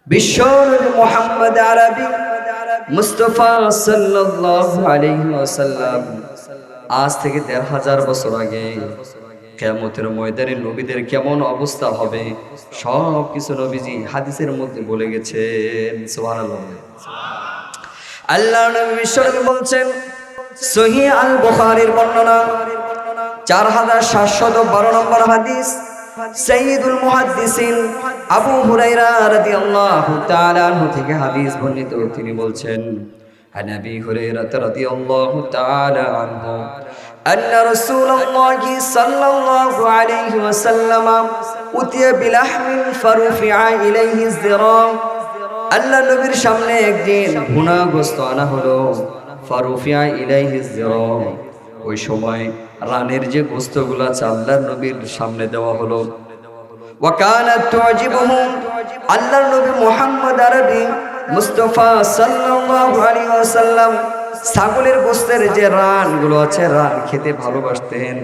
বিশ্বনবী মুহাম্মদ আরবি মুস্তাফা সাল্লাল্লাহু আলাইহি ওয়াসাল্লাম আজ থেকে ১৫০০ বছর আগে কিয়ামতের ময়দানে নবীদের কেমন অবস্থা হবে সব কিছু নবীজি হাদিসের মধ্যে বলে গেছেন। সুবহানাল্লাহ। আল্লাহর নবী বিশ্বনবী বলছেন, সহিহ আল বুখারীর বর্ণনা ৪৭১২ নম্বর হাদিস, সাইয়্যিদুল মুহাদ্দিসিন আবু হুরায়রা রাদিয়াল্লাহু তাআলা আনহু থেকে হাদিস বর্ণিত। তিনি বলছেন, আন আবি হুরায়রা রাদিয়াল্লাহু তাআলা আনহু আন্না রাসূলুল্লাহি সাল্লাল্লাহু আলাইহি ওয়াসাল্লাম উতিয়া বিলাহমিন ফারুফিআ ইলাইহি যিরা। আল্লাহ নবীর সামনে একদিন ভুনা গোশত আনা হলো। ফারুফিআ ইলাইহি যিরা, ওই সময় রানের যে গোশতগুলো আছে আল্লাহর নবীর সামনে দেওয়া হলো। ওয়া কানাত তুজিবুহু, আল্লাহর নবী মুহাম্মদ আরবি মুস্তাফা সাল্লাল্লাহু আলাইহি ওয়াসাল্লাম ছাগলের গোশতের যে রানগুলো আছে রান খেতে ভালোবাসতেন।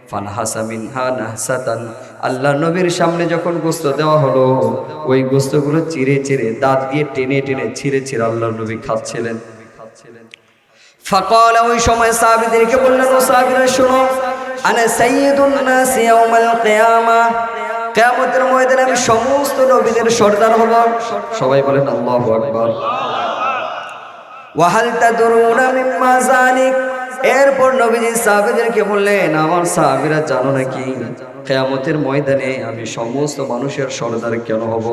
ফানহাসা মিনহা নাহসাতান, আল্লাহর নবীর সামনে যখন গোশত দেওয়া হলো ওই গোশতগুলো চিরে চিরে দাঁত দিয়ে টেনে টেনে ছিঁড়ে ছিঁড়ে আল্লাহর নবী খাচ্ছিলেন। ফাকালা, ওই সময় সাহাবীদেরকে বললেন, ও সাহাবীরা শোনো, আনা সাইয়্যিদুন নাস ইয়াউমাল কিয়ামাহ, কিয়ামতের ময়দানে আমি সমস্ত নবীদের সর্দার হব। সবাই বলেন আল্লাহু আকবার। ওয়া হাল তাদরুনা মিম্মা যালিক, এরপর নবীজি সাহাবীদেরকে বললেন, আমার সাহাবীরা জানো নাকি কিয়ামতের ময়দানে আমি সমস্ত মানুষের সর্দার কেন হব?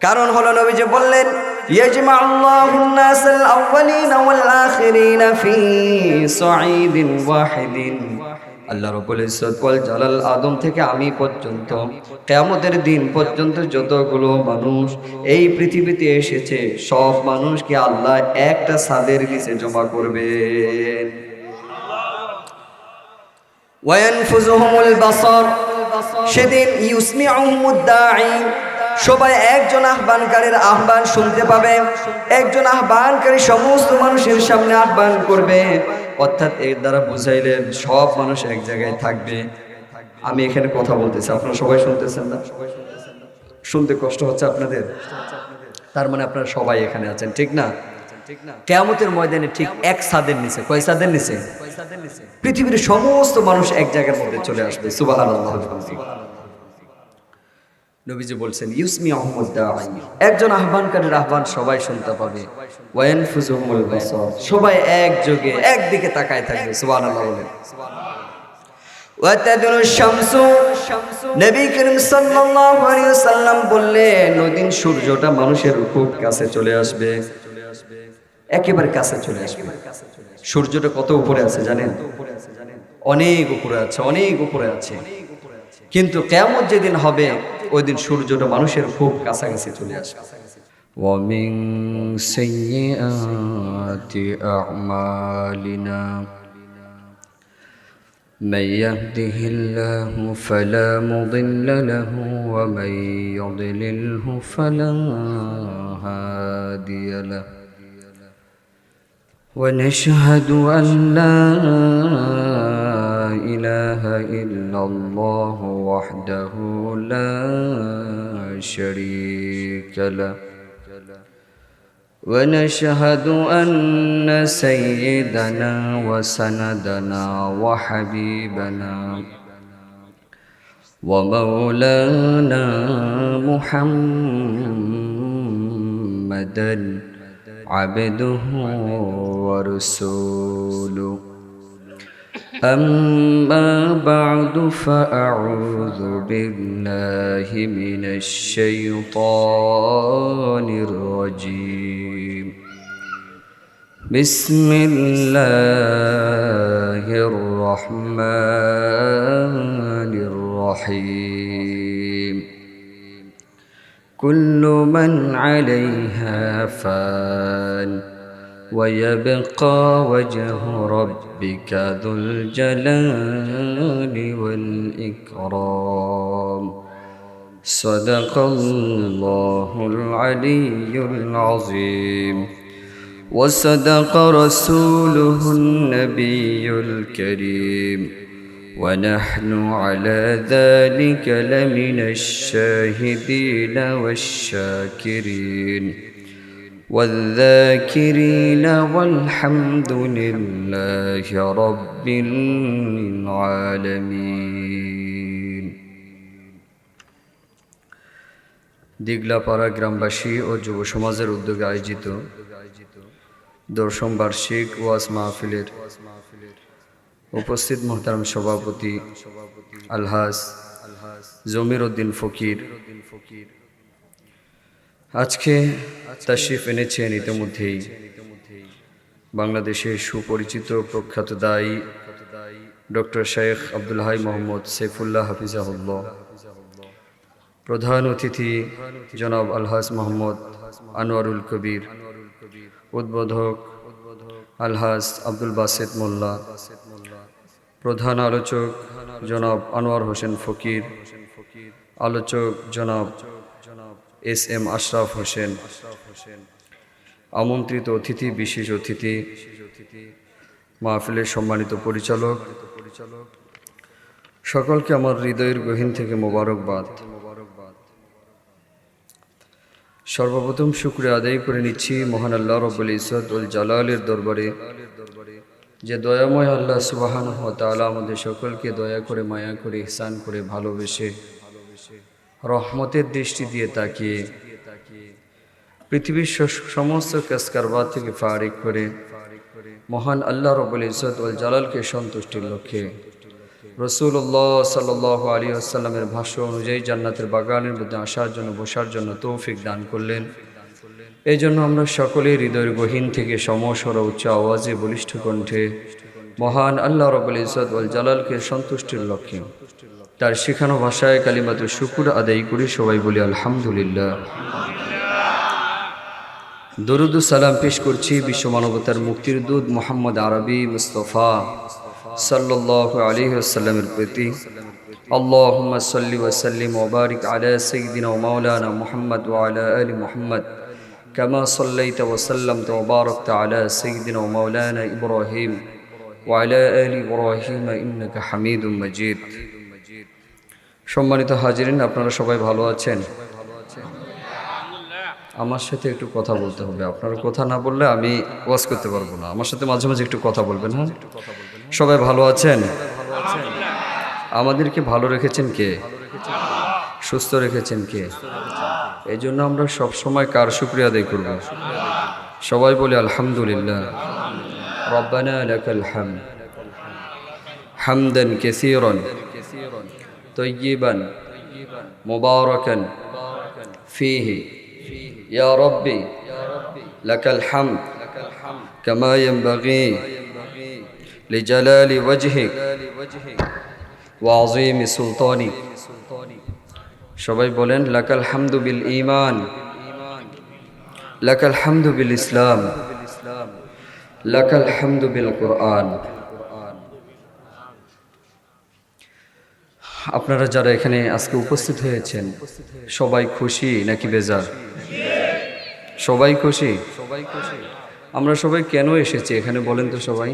কারণ হলো নবীজি বললেন, ইয়াজমাউল্লাহুন নাসাল আউয়ালিনা ওয়াল আখিরিনা ফি সাঈদিন ওয়াহিদিন। আল্লাহ রাব্বুল ইজ্জত ওয়াল জালাল আদম থেকে আমি পর্যন্ত কিয়ামতের দিন পর্যন্ত যতগুলো মানুষ এই পৃথিবীতে এসেছে সব মানুষকে আল্লাহ একটা ছাদের নিচে জমা করবেন। ওয়ায়ানফুযুহুমুল বাসার, সেদিন ইউসমিউহুমুদ দাঈ, সবাই একজন আহ্বানকারীর আহ্বান শুনতে পাবে। একজন আহ্বানকারী সমস্ত মানুষের সামনে আহ্বান করবে, অর্থাৎ এর দ্বারা বুঝাইলেন সব মানুষ এক জায়গায় থাকবে। আমি এখানে কথা বলতেছি, আপনারা সবাই শুনতেছেন না? শুনতে কষ্ট হচ্ছে আপনাদের? তার মানে আপনারা সবাই এখানে আছেন, ঠিক না? কিয়ামতের ময়দানে ঠিক এক ছাদের নিচে, কয় ছাদের নিচে? পৃথিবীর সমস্ত মানুষ এক জায়গার মধ্যে চলে আসবে। সুবহানাল্লাহ। নবীজি বলছেন, ইউসমি আহমদ দাঈ, একজন আহ্বানকারীর আহ্বান সবাই শুনতে পাবে। ওয়ায়ানফুযুহুমুল বাসার, সবাই একযোগে একদিকে তাকায় থাকবে। সুবহানাল্লাহ বলেন। ওয়া তাদুরুশ শামসু, নবী করিম সাল্লাল্লাহু আলাইহি ওয়াসাল্লাম বললেন, ওইদিন সূর্যটা মানুষের খুব কাছে চলে আসবে, একেবারে কাছে চলে আসবে। সূর্যটা কত উপরে আছে জানেন? অনেক উপরে আছে, অনেক উপরে আছে। কিন্তু কিয়ামত যেদিন হবে ওই দিন সূর্যটা মানুষের খুব কাছাকাছি চলে আসবে। ওয়া মিন সাইয়্যাতি আ'মালিনা মান ইয়াহদিহিল্লাহু ফালা মুদিল্লা লাহু ওয়া মান ইউদ্লিলহু ফালা হাদিয়া লাহু। ওয়া নাশহাদু আন লা إله إلا الله وحده لا شريك له ونشهد أن سيدنا وسندنا وحبيبنا ومولانا محمدا عبده ورسوله. أما بعد فأعوذ بالله من الشيطان الرجيم. بسم الله الرحمن الرحيم. كل من عليها فان ويبقى وجه ربك ذو الجلال والإكرام. صدق الله العلي العظيم وصدق رسوله النبي الكريم ونحن على ذلك لمن الشاهدين والشاكرين والذاكرين والحمد لله رب العالمين. দিগলাপাড়া গ্রামবাসী ও যুব সমাজের উদ্যোগে আয়োজিত দশম বার্ষিক ওয়াজ মাহফিলের উপস্থিত মোহতারাম সভাপতি আলহাজ জমির উদ্দিন ফকির আজকে তাশরিফ এনেছেন ইতিমধ্যেই বাংলাদেশের সুপরিচিত প্রখ্যাত দায়ী ডক্টর শেখ আব্দুল হাই মোহাম্মদ সৈফুল্লাহ হাফিজাহুল্লাহ, প্রধান অতিথি জনাব আলহাজ মোহাম্মদ আনোয়ারুল কবির, উদ্বোধক আলহাজ আব্দুল বাসেত মোল্লা, প্রধান আলোচক জনাব আনোয়ার হোসেন ফকির, আলোচক জনাব এস এম আশরাফ হোসেন, আমন্ত্রিত অতিথি, বিশেষ অতিথি, মাহফিলের সম্মানিত পরিচালক, সকলকে আমার হৃদয়ের গহীন থেকে মোবারকবাদ। সর্বপ্রথম শুকরিয়া আদায় করে নিচ্ছি মহান আল্লাহ রব্বুল ইজ্জত ওয়াল জালালের দরবারে, যে দয়াময় আল্লাহ সুবহানাহু ওয়া তাআলা আমাদের সকলকে দয়া করে, মায়া করে, ইহসান করে, ভালোবেসে, রহমতের দৃষ্টি দিয়ে তাকিয়ে পৃথিবীর সমস্ত কাজকারবার থেকে ফারিক করে মহান আল্লাহ রব্বুল ইজ্জত ওয়াল জালালকে সন্তুষ্টির লক্ষ্যে রাসূলুল্লাহ সাল্লাল্লাহু আলাইহি ওয়াসাল্লামের ভাষ্য অনুযায়ী জান্নাতের বাগানের মধ্যে আসার জন্য, বসার জন্য তৌফিক দান করলেন। এই জন্য আমরা সকলে হৃদয়ের গহীন থেকে সমস্বর উচ্চ আওয়াজে বলিষ্ঠ কণ্ঠে মহান আল্লাহ রব্বুল ইজ্জত ওয়াল জালালকে সন্তুষ্টির লক্ষ্যে তার শেখানো ভাষায় কালিমাতু শুকর আদায় করি, সবাই বলি আলহামদুলিল্লাহ। দরুদ ও সালাম পেশ করছি বিশ্ব মানবতার মুক্তির দূত মুহাম্মদ আরবি মুস্তাফা সাল্লাল্লাহু আলাইহি ওয়াসাল্লামের প্রতি। আল্লাহুম্মা সাল্লি ওয়া সাল্লিম ওয়া বারিক আলা সাইয়্যিদিনা ওয়া মাওলানা মুহাম্মদ ওয়া আলা আলি মুহাম্মদ কামা সাল্লাইতা ওয়া সাল্লামতা ওয়া বারাকতা আলা সাইয়্যিদিনা ওয়া মাওলানা ইব্রাহিম ওয়া আলা আলি ইব্রাহিম ইন্নাকা হামিদুম মাজিদ। সম্মানিত হাজিরিন, আপনারা সবাই ভালো আছেন? আমার সাথে একটু কথা বলতে হবে, আপনারা কথা না বললে আমি ওয়াজ করতে পারবো না। আমার সাথে মাঝে মাঝে একটু কথা বলবেন। হ্যাঁ, সবাই ভালো আছেন? আমাদেরকে ভালো রেখেছেন কে? সুস্থ রেখেছেন কে? এই জন্য আমরা সব সময় কার শুকরিয়া আদায় করব? সবাই বলি আলহামদুলিল্লাহ। রব্বানা লাকাল হামদ হামদান কাসীরান তাইয়িবান মুবারাকান ফীহি ইয়া রাব্বি লাকাল হামদ কামা ইয়ানবাগি লিজালালি ওয়াজহিক ওয়া আযীমি সুলতানিক। সবাই বলেন লাকাল হামদু বিল ঈমান, লাকাল হামদু বিল ইসলাম, লাকাল হামদু বিল কুরআন। আপনারা যারা এখানে আজকে উপস্থিত হয়েছেন সবাই খুশি নাকি বেজার? সবাই খুশি? আমরা সবাই কেন এসেছি এখানে বলেন তো সবাই?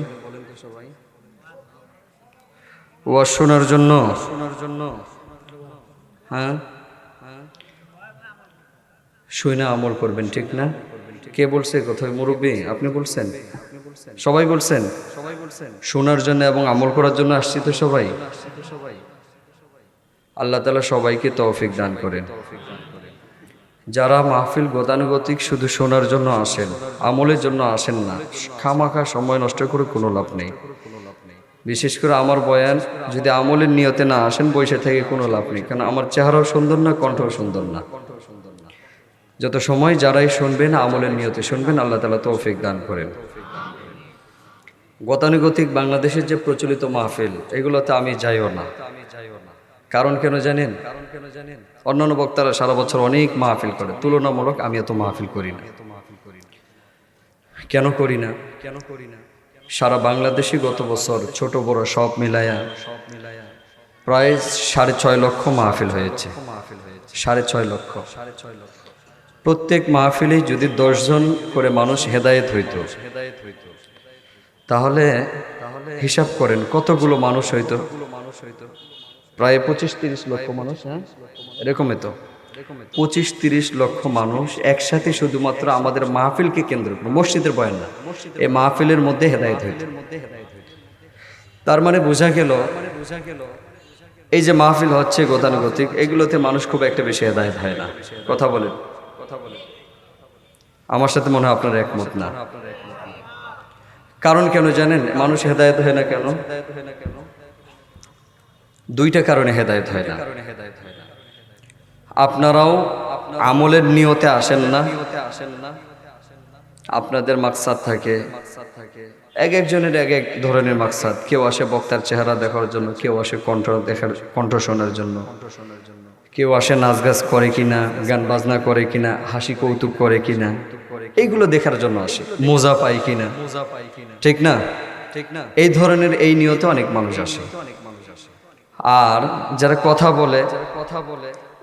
ওয়াজ শোনার জন্য? হ্যাঁ, শুনে আমল করবেন, ঠিক না? কে বলছে? কোথায় মুরব্বী? আপনি বলছেন? সবাই বলছেন? শোনার জন্য এবং আমল করার জন্য আসছি তো সবাই। আল্লাহ তাআলা সবাইকে তৌফিক দান করেন। যারা মাহফিল গতানুগতিক শুধু শোনার জন্য আসেন, আমলের জন্য আসেন না, খামাখা সময় নষ্ট করে কোনো লাভ নেই। বিশেষ করে আমার বয়ান যদি আমলের নিয়তে না আসেন, বসে থেকে কোনো লাভ নেই। কারণ আমার চেহারাও সুন্দর না, কণ্ঠও সুন্দর না। যত সময় যারাই শুনবেন আমলের নিয়তে শুনবেন, আল্লাহ তাআলা তৌফিক দান করেন। গতানুগতিক বাংলাদেশের যে প্রচলিত মাহফিল, এগুলোতে আমি যাইও না। কারণ কেন জানেন? অন্যান্য বক্তারা সারা বছর অনেক মাহফিল করে, তুলনামূলক আমি এত মাহফিল করি না। কেন করি না? সারা বাংলাদেশে গত বছর ছোট বড় সব মিলায়া প্রায় 6.5 লক্ষ মাহফিল হয়েছে। 6.5 লক্ষ। প্রত্যেক মাহফিলে যদি 10 জন করে মানুষ হেদায়েত হইতো, তাহলে হিসাব করেন কতগুলো মানুষ হইতো? প্রায় 25-30 লক্ষ মানুষ, হ্যাঁ এরকমই তো 25-30 লক্ষ মানুষ একসাথে শুধুমাত্র আমাদের মাহফিলকে কেন্দ্র করে, মসজিদের বয়ান না, এই মাহফিলের মধ্যে হেদায়েত হইতো। তার মানে বোঝা গেল এই যে মাহফিল হচ্ছে গতানুগতিক, এগুলোতে মানুষ খুব একটা বেশি হেদায়েত হয় না। কথা বলেন, আমার সাথে মনে হয় আপনারা একমত না। কারণ কেন জানেন মানুষ হেদায়েত হয় না কেন? দুইটা কারণে হেদায়েত হয় না। আপনারাও আমলের নিয়তে আসেন না, আপনাদের মাকসাদ থাকে, এক একজনের এক এক ধরনের মাকসাদ। কেউ আসে বক্তার চেহারা দেখার জন্য, কেউ আসে কণ্ঠ শোনার জন্য, কেউ আসে নাচ গাছ করে কিনা, গান বাজনা করে কিনা, হাসি কৌতুক করে কিনা, এইগুলো দেখার জন্য আসে, মজা পাই কিনা, ঠিক না? এই ধরনের এই নিয়তে অনেক মানুষ আসে। আর যারা কথা বলে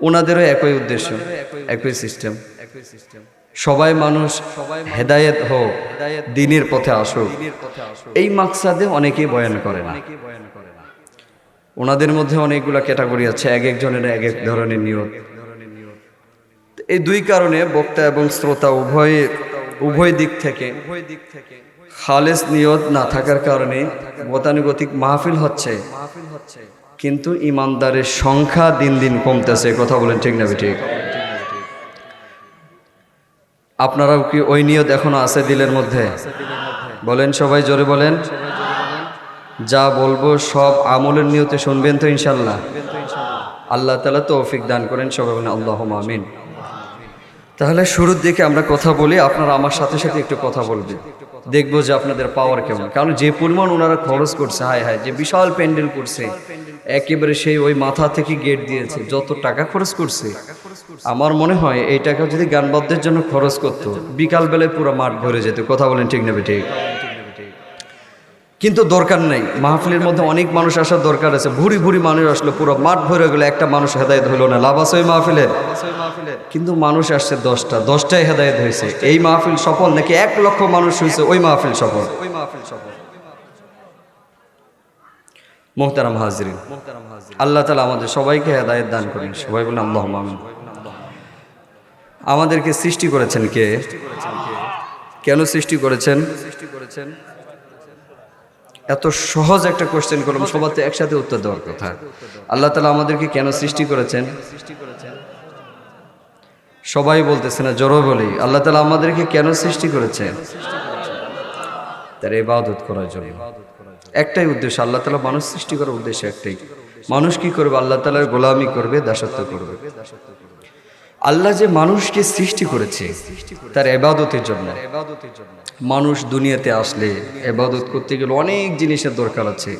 ওনাদেরও একই উদ্দেশ্য, একই সিস্টেম। সবাই মানুষ হেদায়েত হোক, দ্বীনের পথে আসুক, এই মাকসাদে অনেকেই বয়ান করে না। ওনাদের মধ্যে অনেকগুলো ক্যাটাগরি আছে, এক একজনের এক এক ধরনের নিয়ত। এই দুই কারণে বক্তা এবং শ্রোতা উভয় দিক থেকে খালেস নিয়ত না থাকার কারণে গতানুগতিক মাহফিল হচ্ছে, কিন্তু ইমানদারের সংখ্যা দিন দিন কমতেছে। কথা বলেন ঠিক না ঠিক? আপনারাও কি ওই নিয়ত এখনো আছে দিলের মধ্যে? বলেন সবাই জোরে বলেন। যা বলবো সব আমলের নিয়তে শুনবেন তো ইনশাল্লাহ? আল্লাহ তাআলা তৌফিক দান করেন, সবাই বলেন আল্লাহুম্মা আমিন। তাহলে শুরুর দিকে আমরা কথা বলি, আপনারা আমার সাথে সাথে একটু কথা বলবেন, দেখবো যে আপনাদের পাওয়ার কেমন। কারণ যে পরিমাণ ওনারা খরচ করছে, হায় হায়, যে বিশাল প্যান্ডেল করছে, একেবারে সেই ওই মাথা থেকে গেট দিয়েছে, যত টাকা খরচ করছে, আমার মনে হয় এই টাকা যদি গানবাদ্যের জন্য খরচ করতো, বিকাল বেলায় পুরো মাঠ ভরে যেত। কথা বলেন ঠিক না ঠিক? কিন্তু দরকার নাই, মাহফিলের মধ্যে অনেক মানুষ আসার দরকার আছে। ভুরি ভুরি মানুষ আসলো, পুরো মাঠ ভরে গেলো, একটা মানুষ হেদায়েত হইল না, লাভ আছে ওই মাহফিলের? কিন্তু মানুষ আসছে 10টায় হেদায়েত হয়েছে। এই মাহফিল সফল নাকি 1 লক্ষ মানুষ হয়েছে ওই মাহফিল সফল? মুহতারাম হাজিরিন, আল্লাহ তাআলা আমাদের সবাইকে হেদায়েত দান করেন, সবাই বলেন আল্লাহুম্মা আমিন। আমাদেরকে সৃষ্টি করেছেন কে? কেন সৃষ্টি করেছেন? এত সহজ একটা কোশ্চেন করলাম, সবার তো একসাথে উত্তর দেওয়ার কথা। আল্লাহ তাআলা আমাদেরকে কেন সৃষ্টি করেছেন? সবাই বলতেছে না, জোরে বলি, আল্লাহ তাআলা আমাদেরকে কেন সৃষ্টি করেছেন? তার ইবাদত করার জন্য। একটাই উদ্দেশ্য, আল্লাহ তাআলা মানুষ সৃষ্টি করার উদ্দেশ্য একটাই, মানুষ কি করবে? আল্লাহ তাআলার গোলামি করবে, দাসত্ব করবে। আল্লাহ যে মানুষকে সৃষ্টি করেছে তার ইবাদতের জন্য। মানুষ দুনিয়াতে আসলে ইবাদত করতে গেলে অনেক জিনিসের দরকার আছে।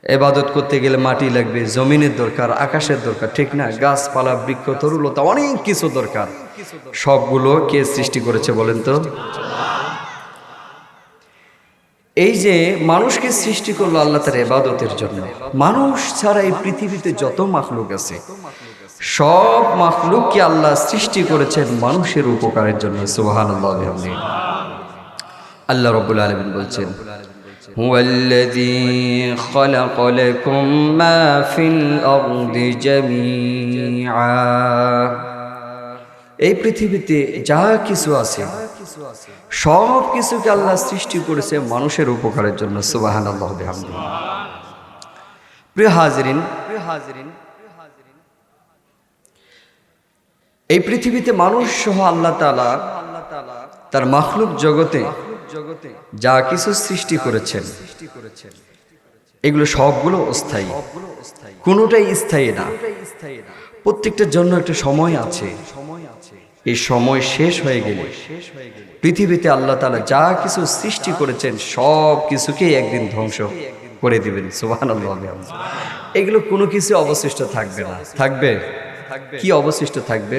ইবাদত করতে গেলে মাটি লাগবে, জমিনের দরকার, আকাশের দরকার, ঠিক না? গাছপালা, বৃক্ষ, তরুলতা, অনেক কিছু দরকার। সবগুলো কে সৃষ্টি করেছে বলেন তো? এই যে মানুষকে সৃষ্টি করলো আল্লাহ তার ইবাদতের জন্য। মানুষ ছাড়া এই পৃথিবীতে যত মাখলুক আছে, সব মাখলুককে আল্লাহ সৃষ্টি করেছেন মানুষের উপকারের জন্য। সুবহানাল্লাহ ওয়া বিহামদিহি। আল্লাহ রাব্বুল আলামিন বলছেন, হুয়াল্লাযী খালাকা লাকুম মা ফিল আরদি জামিআ। এই পৃথিবীতে যা কিছু আছে সব কিছুকে আল্লাহ সৃষ্টি করেছে মানুষের উপকারের জন্য। সুবহানাল্লাহ ওয়া বিহামদিহি। প্রিয় হাজিরিন, এই পৃথিবীতে মানুষ সহ আল্লাহ তাআলা তার মাখলুক জগতে যা কিছু সৃষ্টি করেছেন, এগুলো সবগুলো অস্থায়ী, কোনোটাই স্থায়ী না। প্রত্যেকটার জন্য একটা সময় আছে। এই সময় শেষ হয়ে গেলে পৃথিবীতে আল্লাহ তাআলা যা কিছু সৃষ্টি করেছেন সব কিছুকেই একদিন ধ্বংস করে দিবেন। সুবহানাল্লাহ। এগুলো কোনো কিছু অবশিষ্ট থাকবে না। থাকবে? কি অবশিষ্ট থাকবে?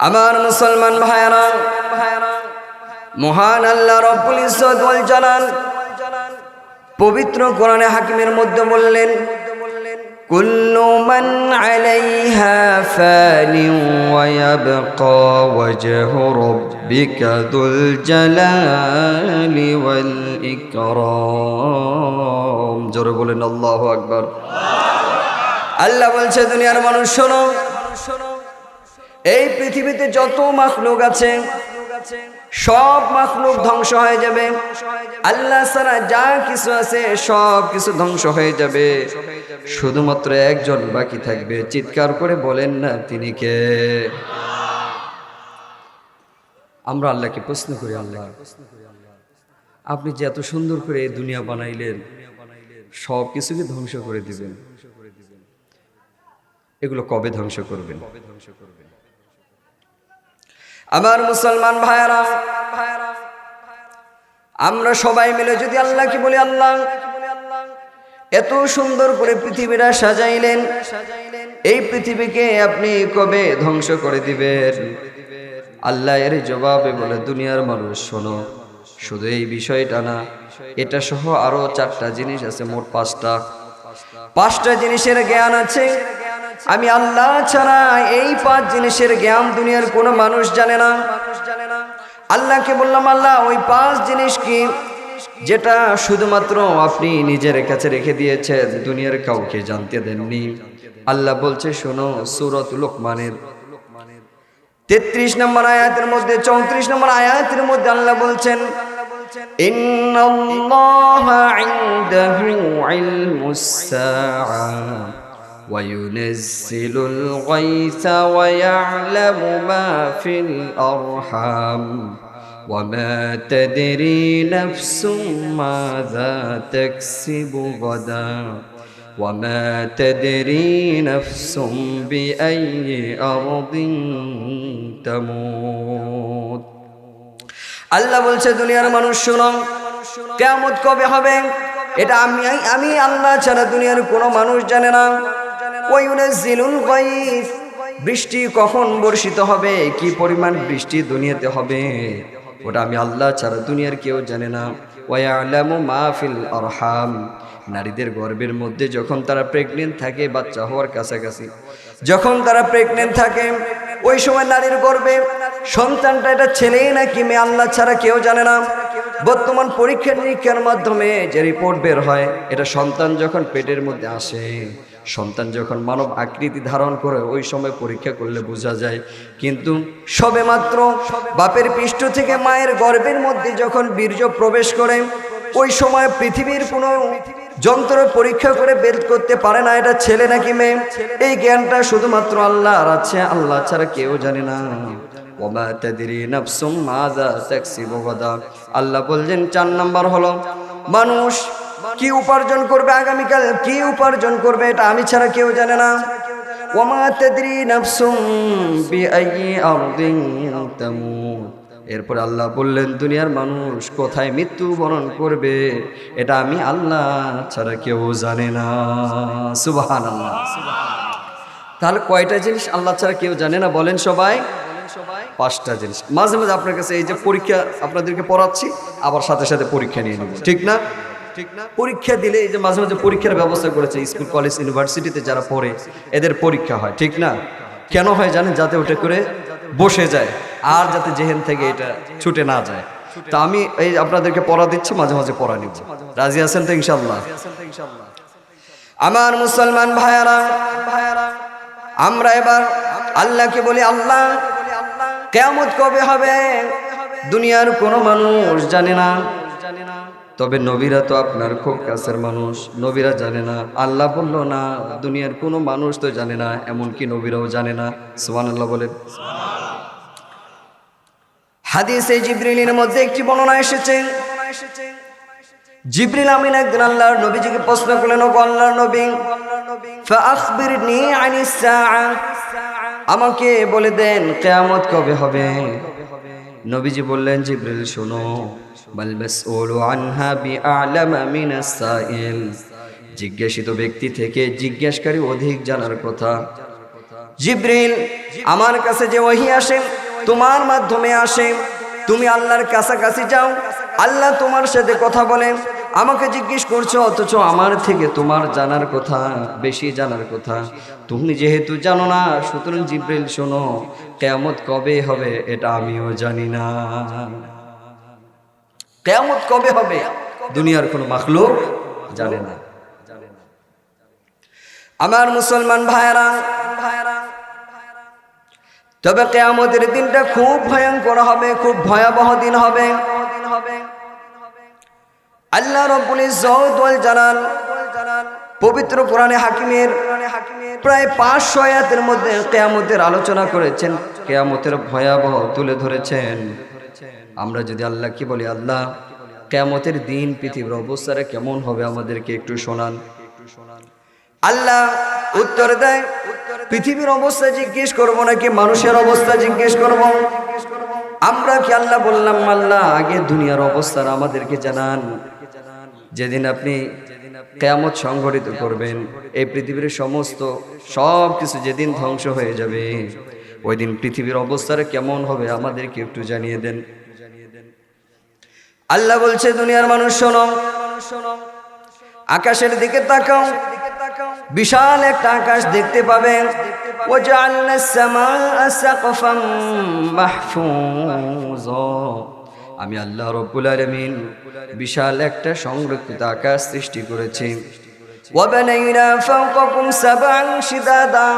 আমার মুসলমান ভাইরা, মহান আল্লাহ রব্বুল ইজ্জত ওয়াল জালাল পবিত্র কোরআনে হাকিমের মধ্যে বললেন, কুল্লু মান আলাইহা ফানিন ওয়া ইয়াবকা ওয়াজহু রাব্বিকা যুল জালালি ওয়াল ইকরাম। জোরে বলেন আল্লাহু আকবার। আল্লাহ বলছে দুনিয়ার মানুষ শোনো, এই পৃথিবীতে যত মাখলুক আছে সব মাখলুক ধ্বংস হয়ে যাবে। আল্লাহ ছাড়া যা কিছু আছে সব কিছু ধ্বংস হয়ে যাবে, শুধুমাত্র একজন বাকি থাকবে। চিৎকার করে বলেন না তিনি কে? আমরা আল্লাহকে প্রশ্ন করি, আল্লাহ আপনি যে এত সুন্দর করে এই দুনিয়া বানাইলেন, সব কিছুকে ধ্বংস করে দিবেন, এগুলো কবে ধ্বংস করবেন? আমার মুসলমান ভাইরা, আমরা সবাই মিলে যদি আল্লাহকে বলি, আল্লাহ এত সুন্দর করে পৃথিবীটা সাজাইলেন, এই পৃথিবীকে আপনি কবে ধ্বংস করে দিবেন? আল্লাহ এর জবাবে বলে, দুনিয়ার মানুষ শোনো, শুধু এই বিষয়টা না, এটা সহ আরো 4টা জিনিস আছে, মোট 5টা জিনিসের জ্ঞান আছে। আমি আল্লাহ ছাড়া এই 5 জিনিসের জ্ঞান দুনিয়ার কোনো মানুষ জানে না। আল্লাহকে বললাম, আল্লাহ ওই 5 জিনিস কি যেটা শুধুমাত্র আপনি নিজের কাছে রেখে দিয়েছেন, দুনিয়ার কাউকে জানতে দেননি? আল্লাহ বলছে শোনো, সূরাত লোকমানের 33 নম্বর আয়াতের মধ্যে 34 নম্বর আয়াতের মধ্যে আল্লাহ বলছেন, ইন্নাল্লাহা ইনদাহু ইলমুস সাআ ওয়া ইউনাজ্জিলুল গায়সা ওয়া ইয়া'লামু মা ফিল আরহাম ওয়া মা তাদরি নাফসুম মাযা তাকসিবু গাদা ওয়া মা তাদরি নাফসুম বিআইয়ি আরদিন তামুত। আল্লাহ বলছে দুনিয়ার মানুষ শোনো, কিয়ামত কবে হবে এটা আমি আল্লাহ ছাড়া দুনিয়ার কোনো মানুষ জানে না। ওয়া ইউনাজ্জিলুল গায়স, বৃষ্টি কখন বর্ষিত হবে, কি পরিমাণ বৃষ্টি দুনিয়াতে হবে, ওটা আমি আল্লাহ ছাড়া দুনিয়ার কেউ জানে না। ওয়া ইয়ালামু মা ফিল আরহাম, নারীদের গর্ভের মধ্যে যখন তারা প্রেগনেন্ট থাকে, বাচ্চা হওয়ার কাছাকাছি যখন তারা প্রেগনেন্ট থাকে, ওই সময় নারীর গর্ভে সন্তানটা এটা ছেলে নাকি মেয়ে আল্লাহ ছাড়া কেউ জানে না। বর্তমান পরীক্ষা নিরীক্ষার মাধ্যমে যে রিপোর্ট বের হয়, এটা সন্তান যখন পেটের মধ্যে আসে, সন্তান যখন মানব আকৃতি ধারণ করে, ওই সময় পরীক্ষা করলে বোঝা যায়। কিন্তু সবেমাত্র বাপের পৃষ্ঠ থেকে মায়ের গর্ভের মধ্যে যখন বীর্য প্রবেশ করে, ওই সময় পৃথিবীর কোনো যন্ত্র পরীক্ষা করে বের করতে পারে না এটা ছেলে নাকি মেয়ে। এই জ্ঞানটা শুধুমাত্র আল্লাহর আছে, আল্লাহ ছাড়া কেউ জানে না। ওমা তাদরি নাফসুম মাযা তাকসিবু গাদা। আল্লাহ বললেন 4 নাম্বার হলো, মানুষ কি উপার্জন করবে, আগামীকাল কি উপার্জন করবে, এটা আমি ছাড়া কেউ জানে না। ওমা তাদরি নাফসুম বিআইয়ি আরদিন তামুত। এরপর আল্লাহ বললেন দুনিয়ার মানুষ কোথায় মৃত্যুবরণ করবে, এটা আমি আল্লাহ ছাড়া কেউ জানে না। সুবহানাল্লাহ। তাহলে কয়টা জিনিস আল্লাহ ছাড়া কেউ জানে না বলেন সবাই? 5টা জিনিস। মাঝে মাঝে আপনার কাছে এই যে পরীক্ষা আপনাদেরকে পড়াচ্ছি, আবার সাথে সাথে পরীক্ষা নিয়ে নেব, ঠিক না? পরীক্ষা দিলে এই যে মাঝে মাঝে পরীক্ষার ব্যবস্থা করেছে, স্কুল কলেজ ইউনিভার্সিটিতে যারা পড়ে এদের পরীক্ষা হয়, ঠিক না? কেন হয় জানেন? যাতে ওটা করে বসে যায়, আর যাতে জেহেন থেকে এটা ছুটে না যায়। তা আমি এই আপনাদেরকে পড়া দিচ্ছি, মাঝে মাঝে পড়া নিব। রাজি আছেন তো ইনশাআল্লাহ? আমার মুসলমান ভাইয়ারা, আমরা এবার আল্লাহকে বলি, আল্লাহ কিয়ামত কবে হবে দুনিয়ার কোনো মানুষ জানে না, তবে নবীরা তো আপনার খুব কাছের মানুষ, নবীরা জানে না। আল্লাহ বলল না, দুনিয়ার কোনো মানুষ তো জানে না, এমনকি নবীরাও জানে না। সুবহানাল্লাহ বলেন। হাদিসে জিবরিলের মধ্যে একটি বর্ণনা এসেছে, জিবরিল আমিন একদিন আল্লাহর নবীজিকে প্রশ্ন করলেন, ও আল্লাহর নবী, ফাআখবিরনি আনিস সাআ, আমাকে বলে দেন কিয়ামত কবে হবে। নবীজি বললেন, জিবরিল শোনো, বাল মাসউলু আনহা বিআলামা মিনাস সাইল, জিজ্ঞাসিত ব্যক্তি থেকে জিজ্ঞাসকারী অধিক জানার কথা। জিবরিল, আমার কাছে যে ওহী আসে তোমার মাধ্যমে আসে, তুমি আল্লাহর কাছাকাছি যাও, আল্লাহ তোমার সাথে কথা বলেন, আমাকে জিজ্ঞেস করছো, অথচ আমার থেকে তোমার জানার কথা, বেশি জানার কথা। তুমি যেহেতু জানো না, সুতরাং জিব্রাইল শোনো, কিয়ামত কবে হবে এটা আমিও জানি না। কিয়ামত কবে হবে দুনিয়ার কোনো মাখলুক জানে না। আমার মুসলমান ভাইরা, তবে কিয়ামতের দিনটা খুব ভয়ঙ্কর হবে, খুব ভয়াবহ দিন হবে। আল্লাহ রাব্বুল ইজ্জত ওয়াল জালাল পবিত্র কোরআনে হাকিমের প্রায় 500 আয়াতের মধ্যে কিয়ামতের আলোচনা করেছেন, কিয়ামতের ভয়াবহ তুলে ধরেছেন। আমরা যদি আল্লাহ কি বলি, আল্লাহ কিয়ামতের দিন পৃথিবীর অবস্থাটা কেমন হবে আমাদেরকে একটু শোনান। আল্লাহ উত্তর দেয়, পৃথিবীর অবস্থা জিজ্ঞেস করবো নাকি মানুষের অবস্থা জিজ্ঞেস করব? আমরা কি আল্লাহ বললাম, আল্লাহ আগে দুনিয়ার অবস্থা আমাদেরকে জানান। যেদিন আপনি কিয়ামত সংঘটিত করবেন, এই পৃথিবীর সমস্ত সব কিছু যেদিন ধ্বংস হয়ে যাবে, ওই দিন পৃথিবীর অবস্থাটা কেমন হবে আমাদেরকে একটু জানিয়ে দেন। আল্লাহ বলছে, দুনিয়ার মানুষ শোনো, আকাশের দিকে তাকাও, বিশাল একটা আকাশ দেখতে পাবেন। وَجَعَلْنَا السَّمَاءَ سَقْفًا مَحْفُوظًا, আমি আল্লাহ রাব্বুল আলামিন বিশাল একটা সংরক্ষিত আকাশ সৃষ্টি করেছি। وَبَنَيْنَا فَوْقَكُمْ سَبْعًا شِدَادًا,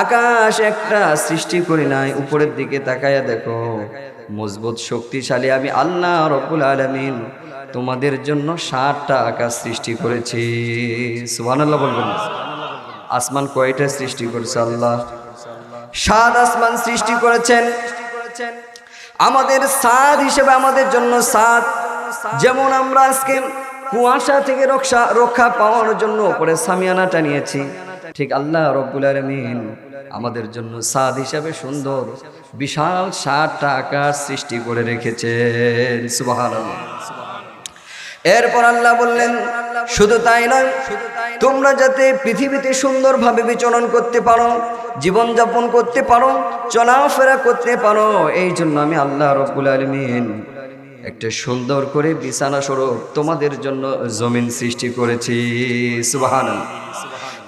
আকাশ একটা সৃষ্টি করি নাই, উপরের দিকে তাকায়া দেখো, মজবুত শক্তিশালী আমি আল্লাহ রাব্বুল আলামিন তোমাদের জন্য 7টা আকাশ সৃষ্টি করেছি। সুবহানাল্লাহ বলবেন। আসমান কয়টা সৃষ্টি করেছে আল্লাহ? 7 আসমান সৃষ্টি করেছেন। আমাদের সাদ হিসেবে আমাদের জন্য সাদ, যেমন আমরা আজকে কুয়াশা থেকে রক্ষা পাওয়ার জন্য উপরে সামিয়ানাটা নিয়েছি, ঠিক আল্লাহ রাব্বুল আলামিন আমাদের জন্য সাদ হিসাবে সুন্দর বিশাল 7টা আকাশ সৃষ্টি করে রেখেছেন। সুবহানাল্লাহ। এরপর আল্লাহ বললেন, শুধু তাই নয়, তোমরা যাতে পৃথিবীতে সুন্দরভাবে বিচরণ করতে পারো, জীবনযাপন করতে পারো, চলাফেরা করতে পারো, এই জন্য আমি আল্লাহ রাব্বুল আলামিন একটা সুন্দর করে বিছানা স্বরূপ তোমাদের জন্য জমিন সৃষ্টি করেছি। সুবহানাল্লাহ।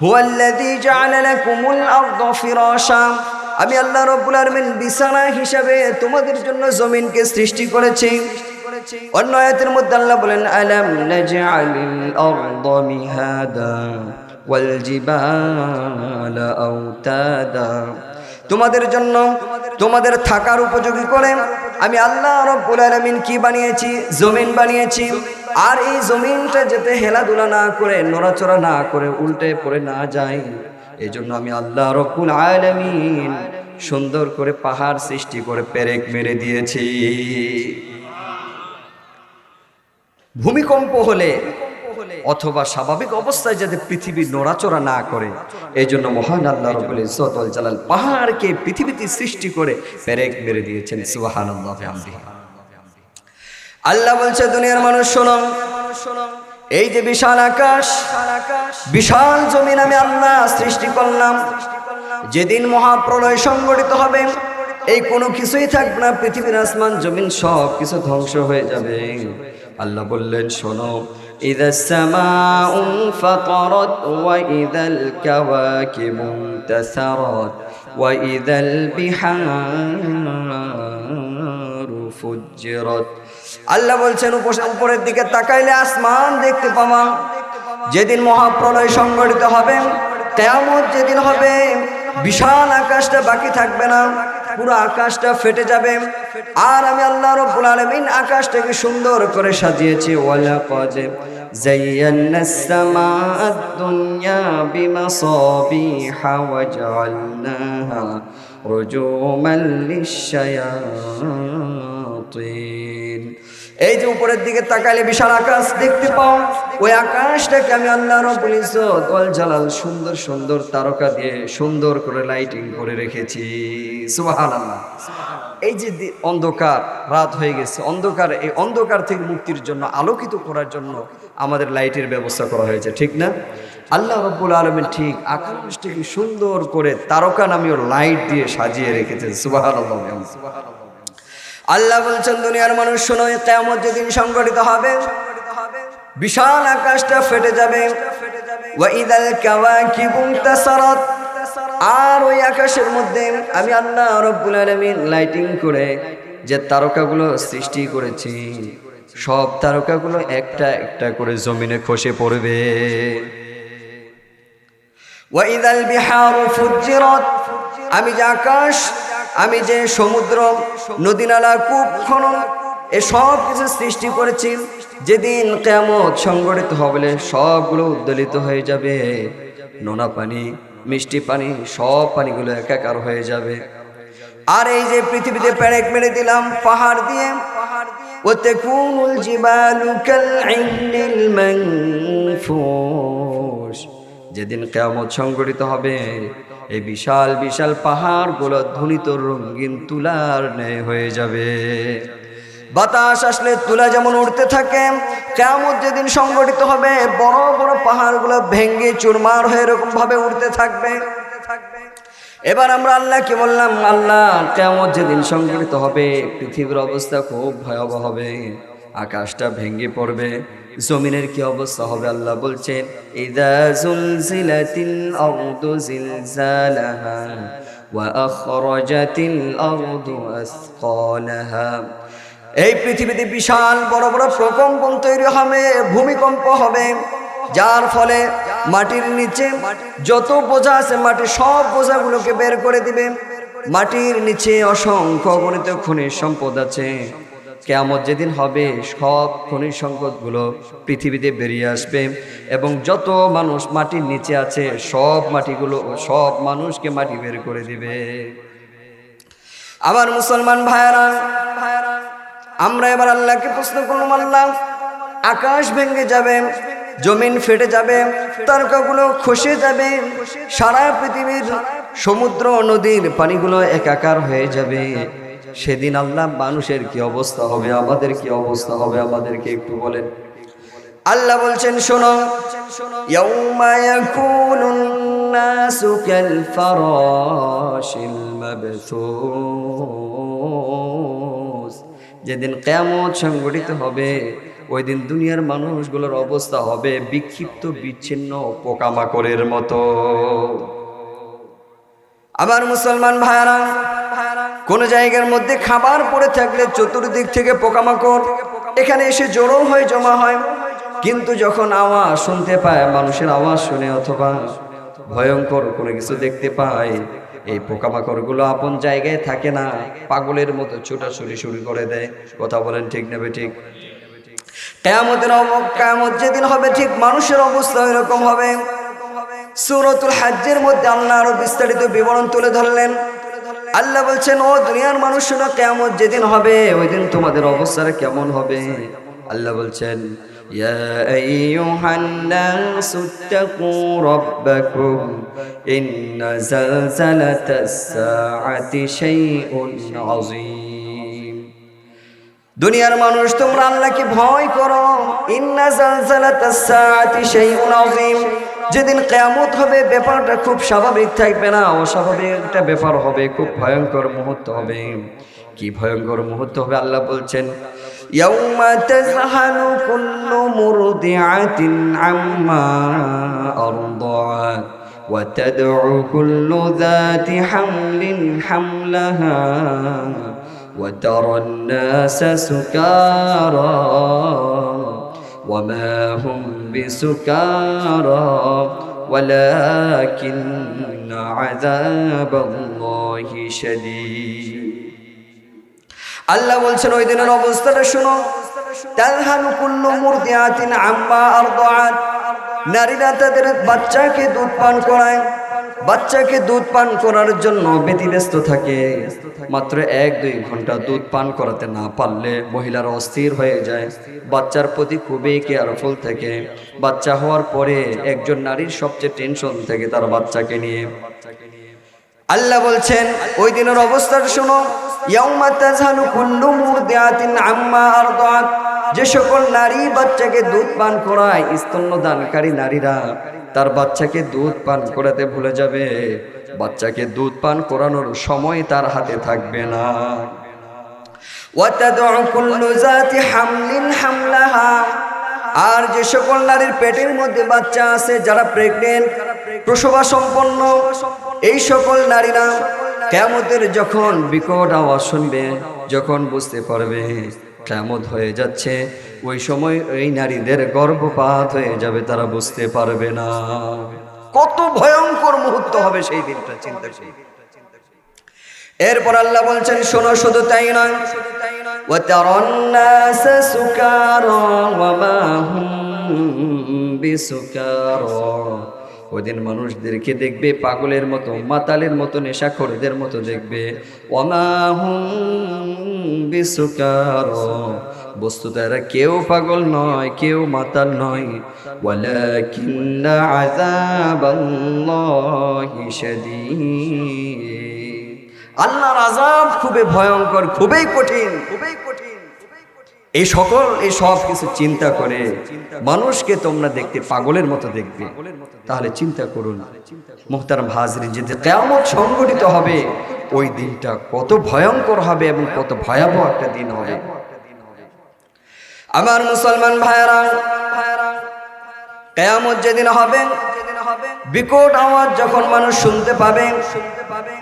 হুয়াল্লাযী জাআলা লাকুমুল আরদা ফিরাশা, আমি আল্লাহ রাব্বুল আলামিন বিছানা হিসাবে তোমাদের জন্য জমিনকে সৃষ্টি করেছি। অন্য আয়াতের মধ্যে আল্লাহ বলেন, আলাম নাজআলিল আরদা মিহাদা ওয়াল জিবালা আওতাদা, তোমাদের জন্য তোমাদের থাকার উপযোগী করে আমি আল্লাহ রাব্বুল আলামিন কি বানিয়েছি? জমিন বানিয়েছি। আর এই জমিনটা যাতে হেলাধুলা না করে, নড়াচড়া না করে, উল্টে পড়ে না যায়, এই জন্য আমি আল্লাহ রাব্বুল আলামিন সুন্দর করে পাহাড় সৃষ্টি করে পেরেক মেরে দিয়েছি। ভূমিকম্প হলে অথবা স্বাভাবিক অবস্থায় যাতে পৃথিবী নড়াচড়া না করে, এই জন্য মহান আল্লাহ রাব্বুল ইজ্জত ওয়াল জালাল পাহাড়কে পৃথিবীতে সৃষ্টি করে পেরেক মেরে দিয়েছেন। সুবহানাল্লাহ ওয়া বিহামদিহি। আল্লাহ বলছে, দুনিয়ার মানুষ শোনো, এই যে বিশাল আকাশ, বিশাল জমিন আমি আল্লাহ সৃষ্টি করলাম, যেদিন মহাপ্রলয় সংঘটিত হবে, এই কোনো কিছুই থাকবে না, পৃথিবীর আসমান জমিন সব কিছু ধ্বংস হয়ে যাবে। আল্লাহ বললেন, শোনো, ইযাস সামাউ ফাতারাত ওয়া ইযাল কাওয়াকিবু ইনতাসারাত ওয়া ইযাল বিহারু ফুজ্জিরাত। আল্লাহ বলছেন, উপরের দিকে তাকাইলে আসমান দেখতে পাবা। যেদিন মহাপ্রলয় সংঘটিত হবে, কিয়ামত যেদিন হবে, বিশাল আকাশটা বাকি থাকবে না, পুরো আকাশটা ফেটে যাবে। আর আমি আল্লাহ রাব্বুল আলামিন আকাশটাকে সুন্দর করে সাজিয়েছি। ওয়ালাকাদ যায়্যানাস সামাআদ দুনিয়া বিমাসাবিহা ওয়া জাআলনাহা রুজুমান লিশ-শায়াতিন। এই যে উপরের দিকে তাকাইলে বিশাল আকাশ দেখতে পাও, ওই আকাশটাকে আমি আল্লাহ রাব্বুল ইজ্জত ওয়াল জালাল সুন্দর সুন্দর তারকা দিয়ে সুন্দর করে লাইটিং করে রেখেছি। সুবহানাল্লাহ। এই যে অন্ধকার রাত হয়ে গেছে, অন্ধকার, এই অন্ধকার থেকে মুক্তির জন্য, আলোকিত করার জন্য আমাদের লাইটের ব্যবস্থা করা হয়েছে, ঠিক না? আল্লাহ রাব্বুল আলামিন ঠিক আকাশটাকে সুন্দর করে তারকা নামীয় লাইট দিয়ে সাজিয়ে রেখেছেন। সুবহানাল্লাহ। আল্লাহ বলছেন, দুনিয়ার মানুষ শোনো, কিয়ামত যেদিন সংঘটিত হবে, বিশাল আকাশটা ফেটে যাবে। ওয়া ইদাল কাওয়াকিবু ইনতাসারাত, আর ওই আকাশের মধ্যে আমি আল্লাহ রাব্বুল আলামিন লাইটিং করে যে তারকাগুলো সৃষ্টি করেছি, সব তারকাগুলো একটা একটা করে জমিনে খসে পড়বে। ওয়া ইদাল বিহারু ফুজ্জিরাত, আমি যে আকাশ, আমি যে সমুদ্র, নদী নালা, কূপ খনন, এ সব কিছু সৃষ্টি করেছি, যেদিন কিয়ামত সংঘটিত হবে সবগুলো উদ্দোলিত হয়ে যাবে। নোনা পানি, মিষ্টি পানি, সব পানিগুলো একাকার হয়ে যাবে। আর এই যে পৃথিবীতে পেরেক মেরে দিলাম পাহাড় দিয়ে, ওয়াতাকুনুল জিবালু কালঈনিল মানফুশ, যেদিন কিয়ামত সংঘটিত হবে এই বিশাল বিশাল পাহাড়গুলো ধ্বনিত রঙিন তুলার ন্যায় হয়ে যাবে। বাতাস আসলে তুলা যেমন উড়তে থাকে, কিয়ামত যেদিন সংঘটিত হবে বড় বড় পাহাড়গুলো ভেঙে চুরমার হয়ে এরকম ভাবে উড়তে থাকবে। এবার আমরা আল্লাহকে বললাম, আল্লাহ কিয়ামত যেদিন সংঘটিত হবে পৃথিবীর অবস্থা খুব ভয়াবহ হবে, আকাশটা ভেঙে পড়বে, জমিনের কি অবস্থা হবে? আল্লাহ বলছেন, ইযা যুলজিলাতিল আরদু জিলজালাহা ওয়া আখরাজাতিল আরদু আসকালাহা, এই পৃথিবীতে বিশাল বড় বড় প্রকম্পন তৈরি হবে, ভূমিকম্প হবে, যার ফলে মাটির নিচে যত বোঝা আছে মাটির সব বোঝাগুলোকে বের করে দিবে। মাটির নিচে অসংখ্য অগণিত খনিজ সম্পদ আছে, কিয়ামত যেদিন হবে সব খনিজ সম্পদগুলো পৃথিবীতে বেরিয়ে আসবে এবং যত মানুষ মাটির নিচে আছে সব মাটিগুলো, সব মানুষকে মাটি বের করে দিবে। আবার মুসলমান ভাইয়েরা, আমরা এবার আল্লাহকে প্রশ্ন করলাম, আল্লাহ আকাশ ভেঙে যাবে, জমিন ফেটে যাবে, তারকাগুলো খসে যাবে, সারা পৃথিবীর সমুদ্র নদীর পানিগুলো একাকার হয়ে যাবে, সেদিন আল্লাহ মানুষের কি অবস্থা হবে, আমাদের কি অবস্থা হবে, আমাদেরকে একটু বলেন। আল্লাহ বলছেন, শোনো, ইয়াউমা ইয়াকুনুন নাসু কাল ফারাশিল মাবথুস, যেদিন কিয়ামত সংঘটিত হবে ওই দিন দুনিয়ার মানুষগুলোর অবস্থা হবে বিক্ষিপ্ত বিচ্ছিন্ন পোকামাকড়ের মতো। আবার মুসলমান ভাইরা, কোন জায়গার মধ্যে খাবার পড়ে থাকলে চতুর্দিক থেকে পোকামাকড় এখানে এসে জড়ো হয়ে জমা হয়, কিন্তু যখন আওয়াজ শুনতে পায়, মানুষের আওয়াজ শুনে অথবা ভয়ঙ্কর কোনো কিছু দেখতে পায়, এই পোকামাকড়গুলো আপন জায়গায় থাকে না, পাগলের মতো ছোটাছুটি শুরু করে দেয়। কথা বলেন ঠিক নেবে ঠিক? কিয়ামত যেদিন হবে ঠিক মানুষের অবস্থা এরকম হবে। সূরাতুল হজ্জের মধ্যে আল্লাহ আরো বিস্তারিত বিবরণ তুলে ধরলেন। আল্লাহ বলছেন, ও দুনিয়ার মানুষ শোনো, কিয়ামত যেদিন হবে ওই দিন তোমাদের অবস্থাটা কেমন হবে। আল্লাহ বলছেন, ইয়া আইয়ুহান নাসু তাকু রাব্বাকুম ইন্না যালজালাতাস সাআতি শাইউন আযীম, দুনিয়ার মানুষ তোমরা আল্লাহকে ভয় করো। ইন্না যালজালাতাস সাআতি শাইউন আযীম, যেদিন কিয়ামত হবে ব্যাপারটা খুব স্বাভাবিক থাকবে না, অস্বাভাবিক একটা ব্যাপার হবে, খুব ভয়ঙ্কর মুহূর্ত হবে। কি ভয়ঙ্কর মুহূর্ত হবে? আল্লাহ বলছেন, ইয়াউমা তাযহালু কুল্লু মুরদিআতিন আম্মা আরদাআত ওয়া তাদউ কুল্লু যাতি হামলিন হামলাহা ওয়া তারান নাসা সুকারা ওয়া মা হুম বিসুকারা ওয়ালাকিন্না আযাবাল্লাহি শাদীদ। আল্লাহ বলছেন, ওই দিনের অবস্থাটা শুনো। তাযহালু কুল্লু মুরদিআতিন আম্মা আরদাআত, নারীরা তাদের বাচ্চাকে দুধ পান করায়, বাচ্চাকে দুধ পান করার জন্য ব্যতিব্যস্ত থাকে। মাত্র 1-2 ঘন্টা দুধ পান করাতে না পারলে মহিলারা অস্থির হয়ে যায়, বাচ্চার প্রতি খুবই কেয়ারফুল থাকে। বাচ্চা হওয়ার পরে একজন নারীর সবচেয়ে টেনশন থাকে তার বাচ্চাকে নিয়ে। আল্লাহ বলছেন, ওই দিনের অবস্থাটা শোনো। ইয়াউমা তাযহালু কুল্লু মুরদিআতিন আম্মা আরদাআত, যে সকল নারী বাচ্চাকে দুধ পান করায়, স্তন্যদানকারী নারীরা তার বাচ্চাকে দুধ পান করাতে ভুলে যাবে, বাচ্চাকে দুধ পান করানোর সময় তার হাতে থাকবে না। ওয়া তাদউ কুল্লু যাতি হামলিন হামলাহা, আর যে সকল নারীর পেটের মধ্যে বাচ্চা আছে, যারা প্রেগনেন্ট, প্রসবা সম্পন্ন, এই সকল নারীরা কিয়ামতের যখন বিকট আওয়াজ শুনবে, যখন বুঝতে পারবে কিয়ামত হয়ে যাচ্ছে, ওই সময় এই নারীদের গর্ভপাত হয়ে যাবে, তারা বুঝতে পারবে না। কত ভয়ঙ্কর মুহূর্ত হবে সেই দিনটা, চিন্তা করুন। এরপর আল্লাহ বলছেন, শোনো, শুধু তাই নয়, ওয়াতারান নাস সুকারা ওয়া মা হুম বিসুকারা, ওদিন মানুষদেরকে দেখবে পাগলের মতো, মাতালের মতো, নেশাখোরদের মতো দেখবে। ওয়া মা হুম বিসুকারা, বস্তুত এরা কেউ পাগল নয়, কেউ মাতাল নয়। ওয়ালাকিন্না আযাবাল্লাহি শাদীদ, আল্লাহর আযাব খুবই ভয়ঙ্কর, খুবই কঠিন, খুবই কঠিন। এই সব কিছু চিন্তা করে মানুষকে তোমরা দেখতে পাগলের মতো দেখবে, তাহলে চিন্তা করুন মুহতারাম হাজরিন, যে কিয়ামত সংঘটিত হবে, ওই দিনটা কত ভয়ঙ্কর হবে এবং কত ভয়াবহ একটা দিন হবে। আমার মুসলমান ভাইরা, কিয়ামত যেদিন হবে, বিকট আওয়াজ যখন মানুষ শুনতে পাবে,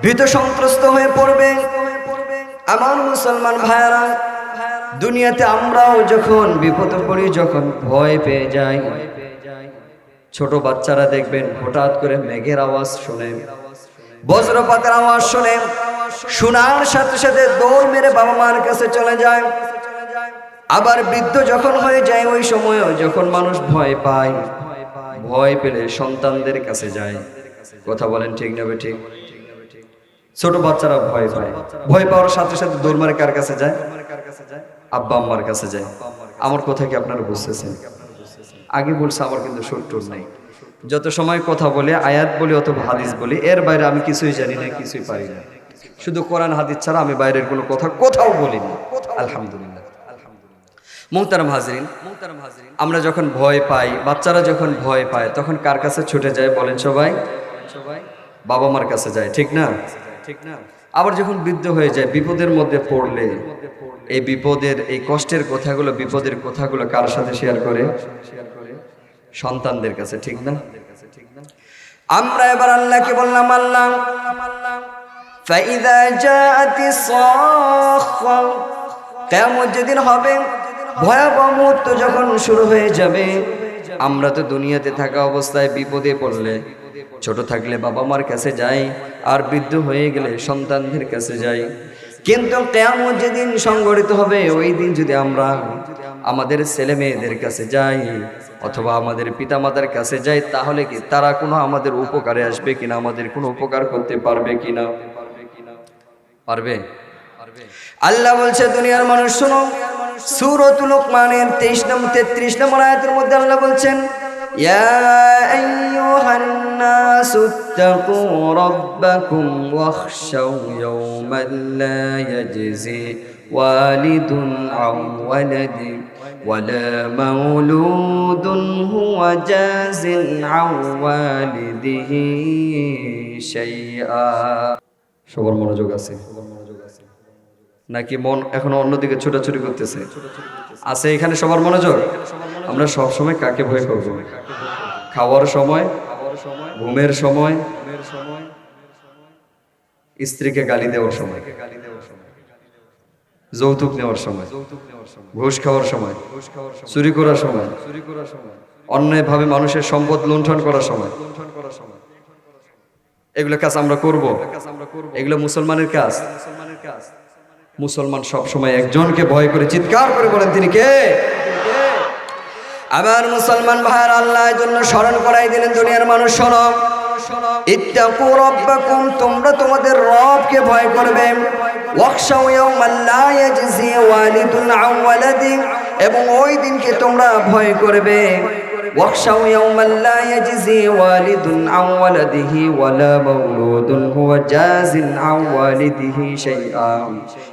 ভীত সন্ত্রস্ত হয়ে পড়বে। আমার মুসলমান ভাইরা, দুনিয়াতে আমরাও যখন বিপদে পড়ি, যখন ভয় পেয়ে যাই, ছোট বাচ্চারা দেখবেন হঠাৎ করে মেঘের আওয়াজ শুনে, বজ্রপাতের আওয়াজ শুনে, শোনার সাথে সাথে দৌড় মেরে বাবা মার কাছে চলে যায়। আবার বৃদ্ধ যখন হয়ে যায়, ওই সময়ও যখন মানুষ ভয় পায়, ভয় পেলে সন্তানদের কাছে যায়। কথা বলেন ঠিক না ঠিক? ছোট বাচ্চারা ভয় পায়, ভয় পাওয়ার সাথে সাথে দৌড় মারে কার কাছে যায়? আব্বা আম্মার কাছে যায়। আমার কথা কি আপনারা বুঝতেছেন? আগে বলছে আমার কিন্তু সুর নাই, যত সময় কথা বলে, আয়াত বলি অথবা হাদিস বলি, এর বাইরে আমি কিছুই জানি না, কিছুই পারি না। শুধু কোরআন হাদিস ছাড়া আমি বাইরের কোনো কথা কোথাও বলিনি, আলহামদুলিল্লাহ। মুহতারাম হাজরিন, আমরা যখন ভয় পাই, বাচ্চারা যখন ভয় পায়, তখন কার কাছে ছুটে যায় বলেন? সবাই বাবা মার কাছে যায়, ঠিক না? আবার যখন বৃদ্ধ হয়ে যায়, বিপদের মধ্যে পড়লে, এই বিপদের, এই কষ্টের কথাগুলো, বিপদের কথাগুলো কার সাথে শেয়ার করে? সন্তানদের কাছে, ঠিক না? আমরা এবার আল্লাহকে বললাম, আল্লাহ ফাইযা জাআতিস সাখা, কিয়ামত যেদিন হবে, ভয়াবহ মুহূর্ত যখন শুরু হয়ে যাবে, আমরা তো দুনিয়াতে থাকা অবস্থায় বিপদে পড়লে, ছোট থাকলে বাবা মার কাছে যাই, আর বৃদ্ধ হয়ে গেলে সন্তানদের কাছে যাই। কিন্তু কিয়ামত যেদিন সংঘটিত হবে, ওই দিন যদি আমরা আমাদের ছেলে মেয়েদের কাছে যাই অথবা আমাদের পিতামাতার কাছে যাই, তাহলে কি তারা কোনো আমাদের উপকারে আসবে কিনা? আমাদের কোনো উপকার করতে পারবে কিনা? পারবে? আল্লাহ বলছে, দুনিয়ার মানুষ শোনো, সূরাতুল লুকমানের 33 নম্বর আয়াতের মধ্যে আল্লাহ বলছেন, ইয়া আইয়ুহান নাসুত্তাকু রাব্বাকুম ওয়াখশাউ ইয়াওমান লা ইয়াজজি ওয়ালিদুন আন ওয়ালাদি ওয়ালা মাউলুদুন হুয়া জাজিন আন ওয়ালিদিহি শাইআ। সবার মনোযোগ আছে নাকি মন এখনো অন্যদিকে ছোটাছুটি করতেছে? আছে এখানে সবার মনোযোগ? আমরা সব সময় কাকে ভয় করব? খাওয়ার সময়, ঘুমের সময়, স্ত্রীকে গালি দেওয়ার সময়, যৌতুক নেওয়ার সময়, ঘুষ খাওয়ার সময়, চুরি করার সময়, অন্যায়ভাবে মানুষের সম্পদ লুণ্ঠন করার সময়, এগুলো কাজ আমরা করব? এগুলো মুসলমানের কাজ? মুসলমান সব সময় একজনকে ভয় করে চিৎকার করে বলেন, তিনি কে? আবার মুসলমান ভাইয়ের আল্লাহ এর জন্য স্মরণ করাই দিলেন, দুনিয়ার মানুষ শোনো, ইত্তাকু রাব্বাকুম, তোমরা তোমাদের রবকে ভয় করবে, ওয়াখশাউ ইয়াওমান লা ইয়াজজি ওয়ালিদুন আন ওয়ালাদি, এবং ওই দিনকে তোমরা ভয় করবে, ওয়াখশাউ ইয়াওমান লা ইয়াজজি ওয়ালিদুন আন ওয়ালাদিহি ওয়ালা মাউলুদুন হুয়া জাজিন আন ওয়ালিদিহি শাইআ,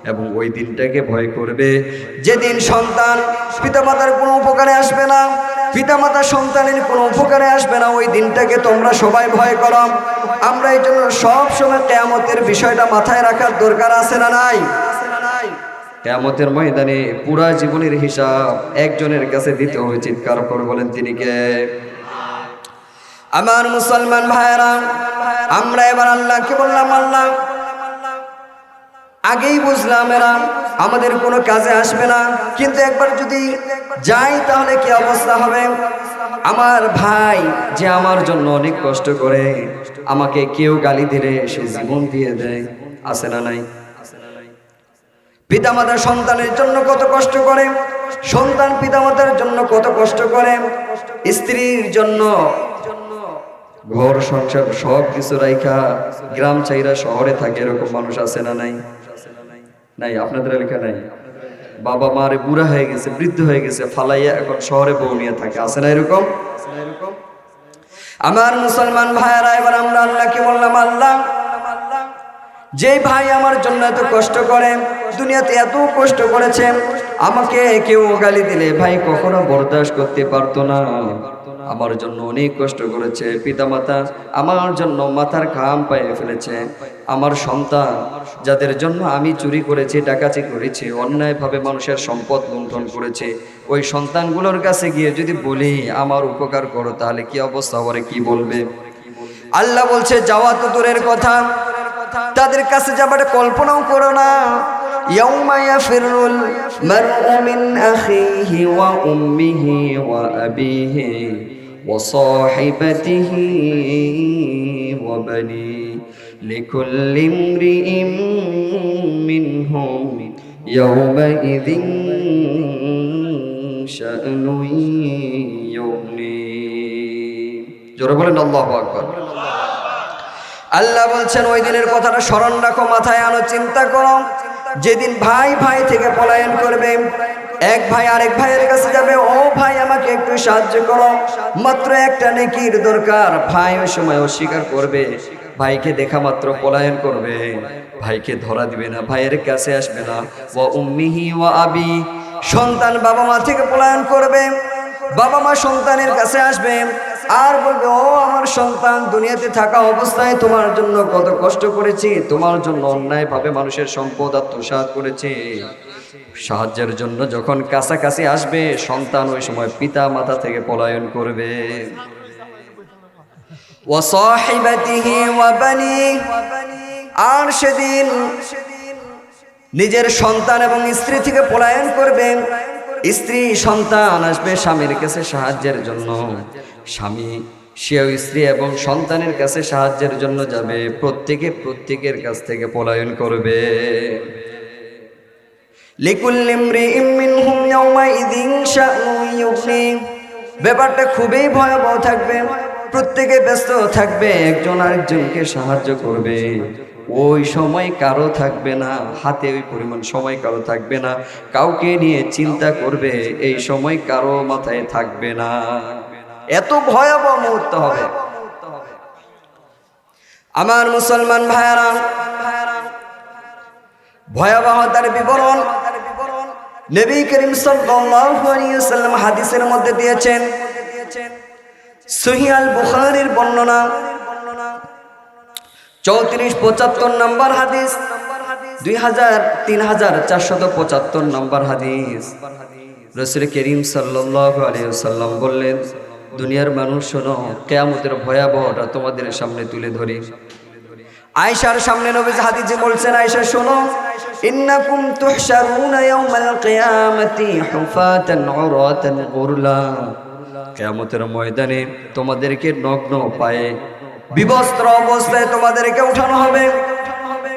এবং ওই দিনটাকে ভয় করবে যেদিন সন্তান পিতামাতার কোনো উপকারে আসবে না, পিতামাতা সন্তানের কোনো উপকারে আসবে না। ওই দিনটাকে তোমরা সবাই ভয় করো। আমরা এই জন্য সব সময় কিয়ামতের বিষয়টা মাথায় রাখার দরকার আছে না নাই? কিয়ামতের ময়দানে পুরা জীবনের হিসাব একজনের কাছে দিতে হবে। চিৎকার করে বলেন তিনি কে? আমার মুসলমান ভাইরা, আমরা এবার আল্লাহকে বললাম, আল্লাহ আগেই বুঝলাম এরা আমাদের কোনো কাজে আসবে না, কিন্তু একবার যদি যাই তাহলে কি অবস্থা হবে। আমার ভাই যে আমার জন্য অনেক কষ্ট করে, আমাকে কেউ গালি দিলে সে জীবন দিয়ে দেয়, আছে না নাই? পিতামাতার সন্তানের জন্য কত কষ্ট করে, সন্তান পিতামাতার জন্য কত কষ্ট করে, স্ত্রীর জন্য ঘর সংসার সব কিছু রাইখা গ্রাম চাইরা শহরে থাকে, এরকম মানুষ আছে না নাই? নাই, আপনাদের এলাকা নাই? বাবা মারে বুড়া হয়ে গেছে, বৃদ্ধ হয়ে গেছে, ফালাইয়া এখন শহরে বউ নিয়ে থাকে, আছে না এরকম? আমার মুসলমান ভাইয়েরা, এবার আমরা আল্লাহকে বললাম, আল্লাহ যে ভাই আমার জন্য এত কষ্ট করে, দুনিয়াতে এত কষ্ট করেছে, আমাকে কেউ গালি দিলে ভাই কখনো বরদাস্ত করতে পারতো না, আমার জন্য অনেক কষ্ট করেছে, পিতামাতা আমার জন্য মাথার ঘাম পায়ে ফেলেছে, আমার সন্তান যাদের জন্য আমি চুরি করেছি, ডাকাতি করেছি, অন্যায়ভাবে মানুষের সম্পদ লুণ্ঠন করেছে, ওই সন্তানগুলোর কাছে গিয়ে যদি বলি আমার উপকার করো, তাহলে কি অবস্থা হবে, কি বলবে? আল্লাহ বলছে যাওয়া তো দূরের কথা, তাদের কাছে যাবার কল্পনাও করো না। ইয়াউমা ইয়াফিরুল মারউ মিন আখিহি ওয়া উম্মিহি ওয়া আবিহি ওয়া সাহিবাতিহি ওয়া বানি লিকুল্লি ইমরিইম মিনহুম ইয়াউমাইযিন শা'নুন ইউগনি। জোরে বলেন আল্লাহু আকবার। আল্লাহ বলছেন ওই দিনের কথাটা স্মরণ রাখো, মাথায় আনো, চিন্তা করো, যেদিন ভাই ভাই থেকে পলায়ন করবে, এক ভাই আরেক ভাইয়ের কাছে যাবে, ও ভাই আমাকে একটু সাহায্য করো, মাত্র একটা নেকির দরকার, ভাই ওই সময় অস্বীকার করবে, ভাইকে দেখা মাত্র পলায়ন করবে, ভাইকে ধরা দিবে না, ভাইয়ের কাছে আসবে না। ওয়া উম্মিহি ওয়া আবি, সন্তান বাবা মা থেকে পলায়ন করবে, বাবা মা সন্তানের কাছে আসবে আর বলবে, ও আমার সন্তান, দুনিয়াতে থাকা অবস্থায় তোমার জন্য কত কষ্ট করেছি, তোমার জন্য অন্যায়ভাবে মানুষের সম্পদ আত্মসাৎ করেছি, সাহায্যের জন্য যখন কাছাকাছি আসবে সন্তান ওই সময় পিতা মাতা থেকে পলায়ন করবে। ওয়া সাহিবাতিহি ওয়া বানি, আর সেদিন নিজের সন্তান এবং স্ত্রী থেকে পলায়ন করবে, স্ত্রী সন্তান আসবে স্বামীর কাছে সাহায্যের জন্য, স্বামী সেও স্ত্রী এবং সন্তানের কাছে সাহায্যের জন্য যাবে, প্রত্যেকের কাছ থেকে পলায়ন করবে। লিকুল্লি ইমরিইম মিনহুম ইয়াউমাইযিন শা'নুন ইউগনি, ব্যাপারটা খুবই ভয়াবহ থাকবে, প্রত্যেকে ব্যস্ত থাকবে, একজন আরেকজনকে সাহায্য করবে, ওই সময় কারো থাকবে না হাতে, ওই পরিমাণ সময় কারো থাকবে না, কাউকে নিয়ে চিন্তা করবে এই সময় কারো মাথায় থাকবে না, এত ভয়াবহ মুহূর্ত হবে। আমার মুসলমান ভাইয়েরা, ভয়াবহতার বিবরণ নবী করিম সাল্লাল্লাহু আলাইহি ওয়াসাল্লাম হাদিসের মধ্যে দিয়েছেন। সহিহ আল বুখারীর বর্ণনা 3475 নম্বর হাদিস, 3475 নম্বর হাদিস। রাসূল করিম সাল্লাল্লাহু আলাইহি ওয়াসাল্লাম বললেন, দুনিয়ার মানুষ শোনো, কিয়ামতের ভয়াবহতা তোমাদের সামনে তুলে ধরি। আয়েশার সামনে নবীজি হাদিসে বলছেন, আয়েশা শোনো, ইন্নাকুম তুহশারুনা ইয়াউমাল কিয়ামাতি হুফাতান উরাতান গুরলা, কিয়ামতের ময়দানে তোমাদেরকে নগ্ন পায়ে বিবস্ত্র অবস্থায় তোমাদেরকে উঠানো হবে,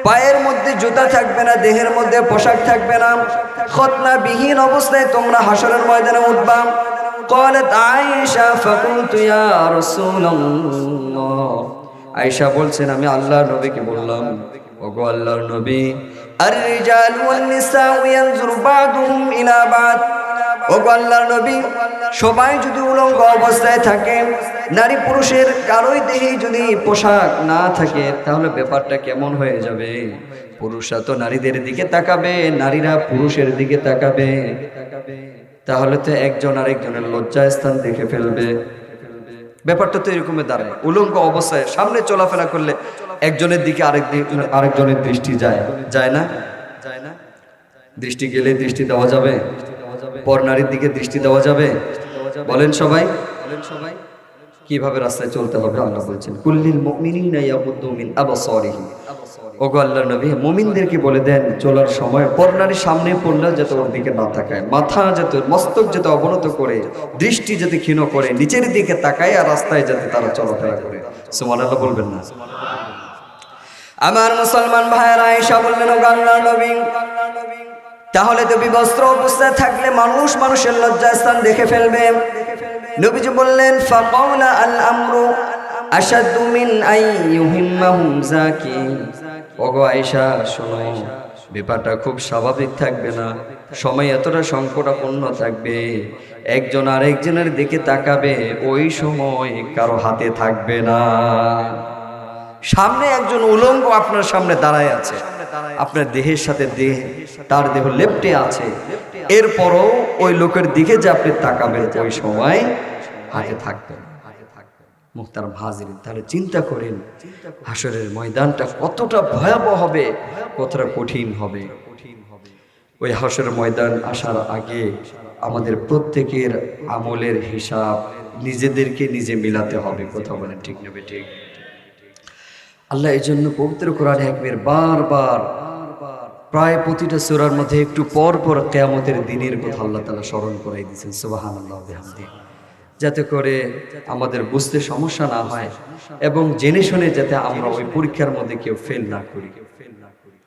পায়ের মধ্যে জুতা থাকবে না, দেহের মধ্যে পোশাক থাকবে না, খতনা বিহীন অবস্থায় তোমরা হাসরের ময়দানে উঠবা। قالت عائشة فقلت يا رسول الله, আয়েশা বলছেন আমি আল্লাহর নবীকে বললাম, ওগো আল্লাহর নবী, আর রিজাল ওয়ান নিসা ইয়ানজুরু বা'দুহুম ইলা বা'দ, ওগো আল্লাহর নবী, সবাই যদি উলঙ্গ অবস্থায় থাকে, নারী পুরুষের কারোই দেহে যদি পোশাক না থাকে, তাহলে ব্যাপারটা কেমন হয়ে যাবে? পুরুষরা তো নারীদের দিকে তাকাবে, নারীরা পুরুষের দিকে তাকাবে, তাহলে তো একজন আরেকজনের লজ্জা স্থান দেখে ফেলবে। ব্যাপারটা তো এরকমই দাঁড়ায়, উলঙ্গ অবস্থায় সামনে চলাফেরা করলে একজনের দিকে আরেকজনের দৃষ্টি যায় না? দৃষ্টি গেলে দৃষ্টি দেওয়া যাবে? পর নারীর দিকে দৃষ্টি দেওয়া যাবে? বলেন সবাই। কিভাবে রাস্তায় চলতে হবে আল্লাহ বলছেন, কুল্লিল মুমিনিনা ইয়াগুদ্দু মিন আবসারিহিম। ওগো আল্লাহর নবী, মুমিনদেরকে বলে দেন চলার সময় পর নারীর সামনে পড়লে যাতে ওর দিকে না তাকায়, মাথা যাতে, মস্তক যাতে অবনত করে, দৃষ্টি যাতে ক্ষীণ করে, নিচের দিকে তাকায়, আর রাস্তায় যাতে তারা চলাফেরা করে। সুবহানাল্লাহ বলবেন না? আমার মুসলমান ভাইয়েরা আয়েশা বললেন, ওগো আল্লাহর নবী, তাহলে তো বিবস্ত্র অবস্থায় থাকলে মানুষ মানুষের লজ্জাস্থান দেখে ফেলবে। নবীজি বললেন, ফাকাউলা আল আমরু আশাদ্দু মিন আইয়ুহিম্মাহুম যাকি। ওগো আয়েশা শোনো, ব্যাপারটা খুব স্বাভাবিক থাকবে না, সময় এতটা সংকটাপন্ন থাকবে, একজন আরেকজনের দিকে তাকাবে, ওই সময় কারো হাতে থাকবে না। সামনে একজন উলঙ্গ আপনার সামনে দাঁড়ায় আছে, আপনার দেহের সাথে দেহ, তার দেহ লেপ্টে আছে, এরপরও ওই লোকের দিকে যে আপনি তাকাবেন, ওই সময় হাতে থাকবেন। মুহতারাম হাজিরিন, তাহলে চিন্তা করেন হাসরের ময়দানটা কতটা ভয়াবহ হবে, কতটা কঠিন হবে। ওই হাসরের ময়দান আসার আগে আমাদের প্রত্যেকের আমলের হিসাব নিজেদেরকে নিজে মিলাতে হবে। কথা বলেন ঠিক নেবে ঠিক? আল্লাহ এই জন্য পবিত্র কোরআন হাকিমের বারবার প্রায় প্রতিটা সূরার মধ্যে একটু পর পর কিয়ামতের দিনের কথা আল্লাহ তাআলা স্মরণ করাই দিয়েছেন। সুবহানাল্লাহ ওয়া বিহামদিহি, যাতে করে আমাদের বুঝতে সমস্যা না হয় এবং জেনে শুনে যাতে আমরা ওই পরীক্ষার মধ্যে কেউ ফেল না করি।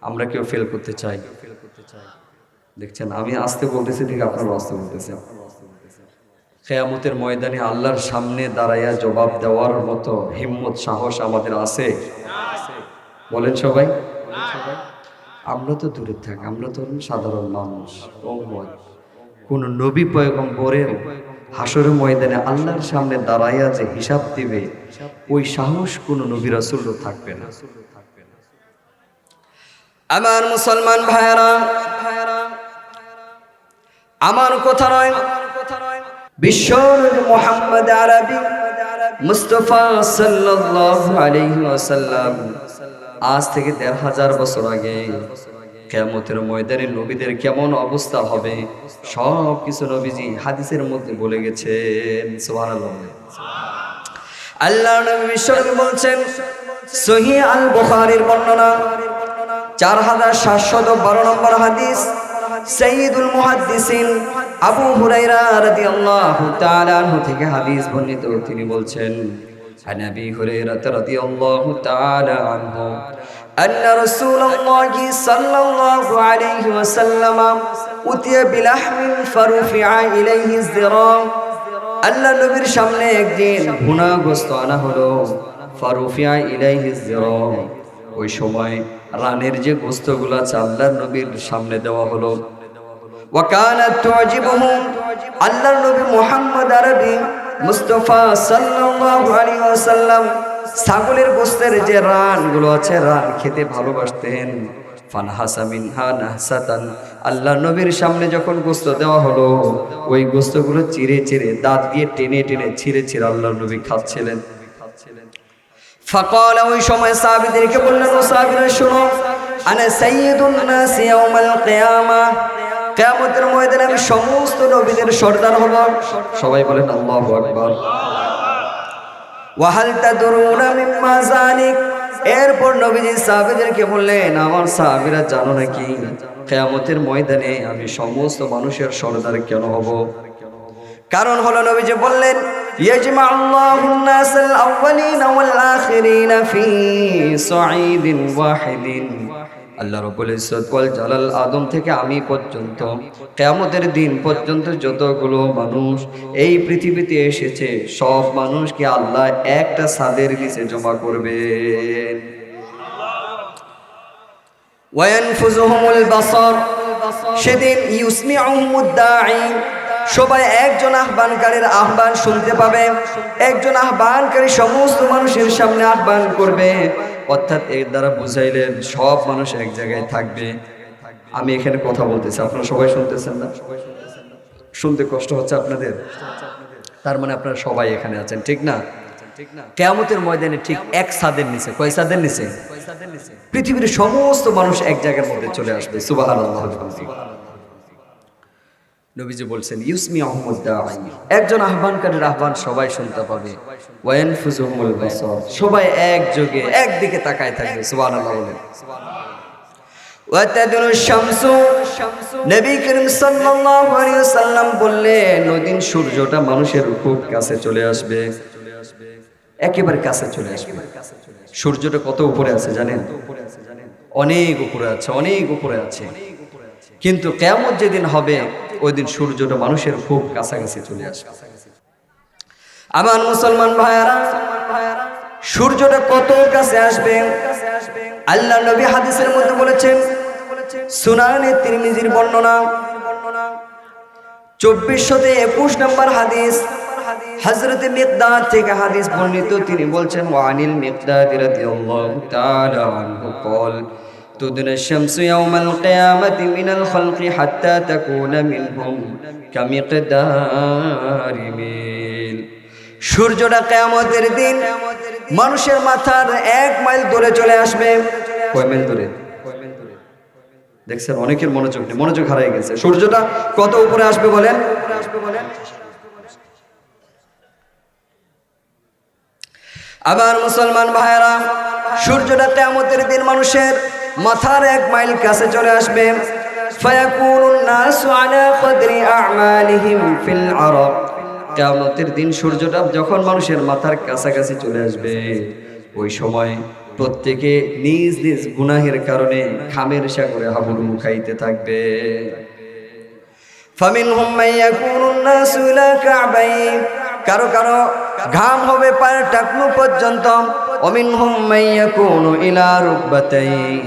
আমরা কেউ ফেল করতে চাই? দেখছেন আমি আস্তে বলতেছি, ঠিক আপনারা আস্তে বলতেছেন। কিয়ামতের ময়দানে আল্লাহর সামনে দাঁড়াইয়া জবাব দেওয়ার মতো হিম্মত সাহস আমাদের আছে? বলেন সবাই। আমরা তো দূরে থাকি, আমরা তো সাধারণ মানুষ। কোন নবী পয়গম্বরের হাসরের ময়দানে আল্লাহর সামনে দাঁড়াইয়া যে হিসাব দিবে, ওই সাহস কোন নবী রাসূলও থাকবে না। আমার মুসলমান ভাইয়েরা, আমার কথা নয়, বিশ্বনবী মুহাম্মদ আরবি মুস্তাফা সাল্লাল্লাহু আলাইহি ওয়াসাল্লাম আজ থেকে ১৫০০ বছর আগে কিয়ামতের ময়দানে নবীদের কেমন অবস্থা হবে সব কিছু নবীজি হাদিসের মধ্যে বলে গেছেন। সুবহানাল্লাহ। আল্লাহর নবী বিশ্বনবী বলছেন, সহিহ আল বুখারীর বর্ণনা ৪৭১২ নম্বর হাদিস, সাইয়্যিদুল মুহাদ্দিসিন আবু হুরায়রা রাদিয়াল্লাহু তাআলা আনহু থেকে হাদিস বর্ণিত। তিনি বলছেন, عن أبي هريرة رضي الله تعالى عنه أن رسول الله صلى الله عليه وسلم أتي بلحم فرفع إليه الذراع। আল্লাহ নবীর সামনে একদিন ভুনা গোশত আনা হলো, ফারুফিয়া ইলাইহি যিরা। ওই সময় রানের যে গোশতগুলো আছে আল্লাহর নবীর সামনে দেওয়া হলো। ওয়া কানাত তুজিবুহু, আল্লাহর নবী মুহাম্মদ আরবি মুস্তাফা সাল্লাল্লাহু আলাইহি ওয়াসাল্লাম ছাগলের গোশতের যে রানগুলো আছে, রান খেতে ভালোবাসতেন। ফানহাসা মিনহা নাহসাতান, আল্লাহ নবীর সামনে যখন গোশত দেওয়া হলো, ওই গোশতগুলো চিরে চিরে দাঁত দিয়ে টেনে টেনে ছিঁড়ে ছিঁড়ে আল্লাহ নবী খাচ্ছিলেন। ফাকালা, ওই সময় সাহাবীদেরকে বললেন, ও সাহাবীরা শোনো, আনা সাইয়্যিদুন নাস ইয়াউমাল কিয়ামাহ, কিয়ামতের ময়দানে আমি সমস্ত নবীদের সর্দার হব। সবাই বলেন আল্লাহু আকবার। ওয়া হাল তাদরুনা মিম্মা যালিক, এরপর নবীজি সাহাবীদেরকে বললেন, আমার সাহাবীরা জানো নাকি কিয়ামতের ময়দানে আমি সমস্ত মানুষের সর্দার কেন হব? কারণ হলো নবীজি বললেন, ইয়াজমাউল্লাহুন নাসাল আউয়ালিনা ওয়াল আখিরিনা ফি সাঈদিন ওয়াহিদিন। আল্লাহ রাব্বুল ইজ্জত ওয়াল জালাল আদম থেকে আমি পর্যন্ত কিয়ামতের দিন পর্যন্ত যতগুলো মানুষ এই পৃথিবীতে এসেছে, সব মানুষকে আল্লাহ একটা ছাদের নিচে জমা করবেন। ওয়ায়ানফুযুহুমুল বাসার, সেদিন ইউসমিউহুমুদ দাঈ, সবাই একজন আহ্বানকারীর আহ্বান শুনতে পাবে। একজন আহ্বানকারী সমস্ত মানুষের সামনে আহ্বান করবে, অর্থাৎ এর দ্বারা বুঝাইলেন সব মানুষ এক জায়গায় থাকবে। আমি এখানে কথা বলতেছি, আপনারা সবাই শুনতেছেন না? শুনতে কষ্ট হচ্ছে আপনাদের? তার মানে আপনারা সবাই এখানে আছেন, ঠিক না? কিয়ামতের ময়দানে ঠিক এক ছাদের নিচে, কয় ছাদের নিচে? পৃথিবীর সমস্ত মানুষ এক জায়গার মধ্যে চলে আসবে। সুবহানাল্লাহ। নবীজি বলছেন ইউসমি আহমদ দাঈ, একজন আহ্বানকারীর আহ্বান সবাই শুনতে পাবে। ওয়ায়ানফুজুহুল বাসার, সবাই একযোগে একদিকে তাকায় থাকবে। সুবহানাল্লাহ বলেন। ওয়াতাদুলু শামসু, নবী করিম সাল্লাল্লাহু আলাইহি ওয়াসাল্লাম বললেন ওইদিন সূর্যটা মানুষের খুব কাছে চলে আসবে, একেবারে কাছে চলে আসবে। সূর্যটা কত উপরে আছে জানেন? অনেক উপরে আছে, অনেক উপরে আছে। কিন্তু কিয়ামত যেদিন হবে ওই দিন সূর্যটা মানুষের খুব কাছাকাছি চলে আসবে। আমার মুসলমান ভাইয়ারা, সূর্যটা কত কাছে আসবে আল্লাহ নবী হাদিসের মধ্যে বলেছেন, সুনানে তিরমিজির বর্ণনা 2421 নম্বর হাদিস, হযরত মিকদাদ থেকে হাদিস বর্ণিত। তিনি বলছেন ওয়ানিল মিকদাদ রাদিয়াল্লাহু তাআলা আনহু قال تدنى الشمس يوم القيامة من الخلق حتى تكون منهم كمقدار ميل। সূর্যটা কিয়ামতের দিন মানুষের মাথার 1 মাইল দূরে চলে আসবে। কয় মাইল দূরে? দেখছেন অনেকের মনোযোগ হারিয়ে গেছে। সূর্যটা কত উপরে আসবে বলেন? আবার মুসলমান ভাইরা, সূর্যটা কিয়ামতের দিন মানুষের মাথার 1 মাইল কাছে চলে আসবে। ফায়াকুনুন নাসু আলা কদরি আ'মালিহিম ফিল আরাব। কিয়ামতের দিন সূর্যটা যখন মানুষের মাথার কাছাকাছি চলে আসবে, ওই সময় প্রত্যেকে নিজ নিজ গুনাহের কারণে খামের সাগরে হাবুডুবু খাইতে থাকবে। ফামিনহুম মান ইয়াকুনুন নাসু ইলা কা'বাইন, কারো কারো ঘাম হবে পায়ের টাকনু পর্যন্ত। ওমিনহুম মান ইয়াকুনু ইলা রুকবাতাইন,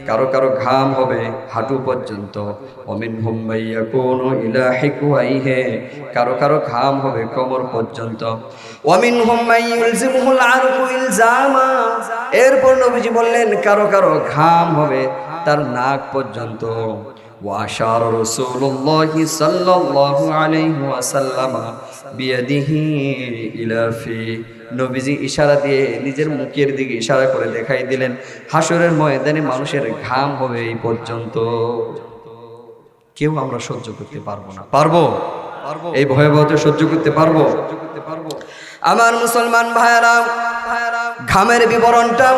কারো কারো ঘাম হবে হাঁটু পর্যন্ত। ওমিনহুম মান ইয়াকুনু ইলা হিকওয়াইহি, কারো কারো ঘাম হবে কোমর পর্যন্ত। ওমিনহুম মান ইলজিমুহুল আরকু ইলজামা, এরপর নবীজি বললেন কারো কারো ঘাম হবে তার নাক পর্যন্ত। ওয়াশার রাসূলুল্লাহি সাল্লাল্লাহু আলাইহি ওয়াসাল্লাম বিয়াদিহি ইলা ফি, নবীজি ইশারা দিয়ে নিজের মুখের দিকে ইশারা করে দেখাই দিলেন হাসরের ময়দানে মানুষের ঘাম হবে এই পর্যন্ত। কেউ আমরা সহ্য করতে পারবো না। পারবো? এই ভয়াবহতা সহ্য করতে পারবো? আমার মুসলমান ভাইরা, ঘামের বিবরণটা